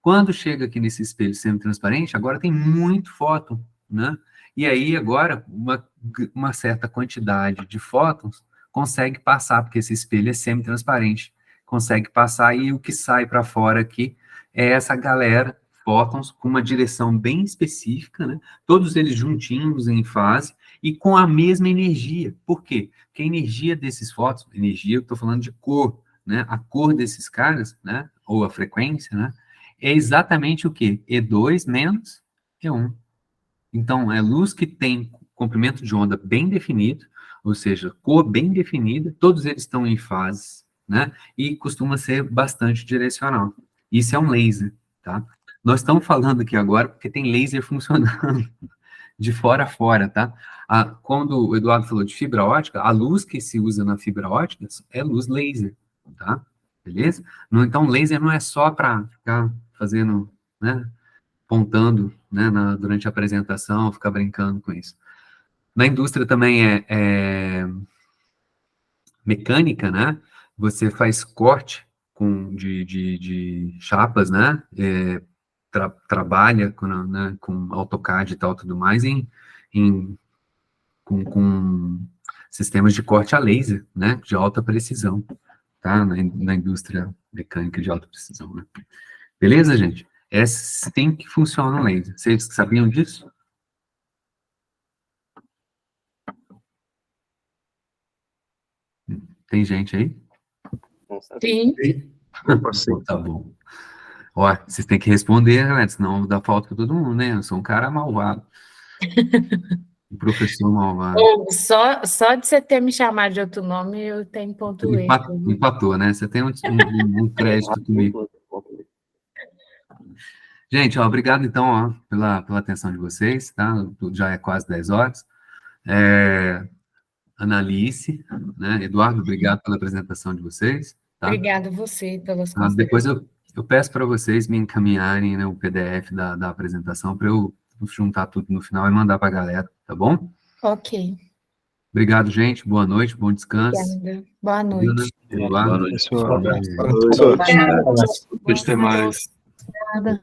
Quando chega aqui nesse espelho semi-transparente, agora tem muito fóton, né? E aí, agora, uma certa quantidade de fótons consegue passar, porque esse espelho é semi-transparente, consegue passar, e o que sai para fora aqui é essa galera, fótons, com uma direção bem específica, né? Todos eles juntinhos, em fase, e com a mesma energia. Por quê? Porque a energia desses fótons, energia, eu estou falando de cor, né? A cor desses caras, né? Ou a frequência, né? É exatamente o quê? E2 menos E1. Então, é luz que tem comprimento de onda bem definido, ou seja, cor bem definida, todos eles estão em fases, né? E costuma ser bastante direcional. Isso é um laser, tá? Nós estamos falando aqui agora porque tem laser funcionando de fora a fora, tá? Quando o Eduardo falou de fibra ótica, a luz que se usa na fibra ótica é luz laser, tá? Beleza? Então, laser não é só para ficar fazendo, né? Pontando, né, durante a apresentação, ficar brincando com isso. Na indústria também é mecânica, né? Você faz corte de chapas, né? Trabalha com AutoCAD e tal, tudo mais, com sistemas de corte a laser, né? De alta precisão, tá? Na indústria mecânica de alta precisão, né? Beleza, gente? É assim que funciona o laser. Vocês sabiam disso? Tem gente aí? Não sabia. Sim. Tá bom. Ó, vocês têm que responder, né? Senão dá falta para todo mundo, né? Eu sou um cara malvado. Um professor malvado. Só de você ter me chamado de outro nome, eu tenho ponto extra. Empatou, né? Você tem um crédito comigo. Gente, ó, obrigado, então, ó, pela atenção de vocês, tá? Já é quase 10 horas. Analice, né? Eduardo, obrigado pela apresentação de vocês. Tá? Obrigada a você pelas considerações. Depois eu peço para vocês me encaminharem, né, o PDF da apresentação para eu juntar tudo no final e mandar para a galera, tá bom? Ok. Obrigado, gente. Boa noite, bom descanso. Obrigada. Boa noite. Eduardo. Boa noite. Boa noite. Até mais. Nada.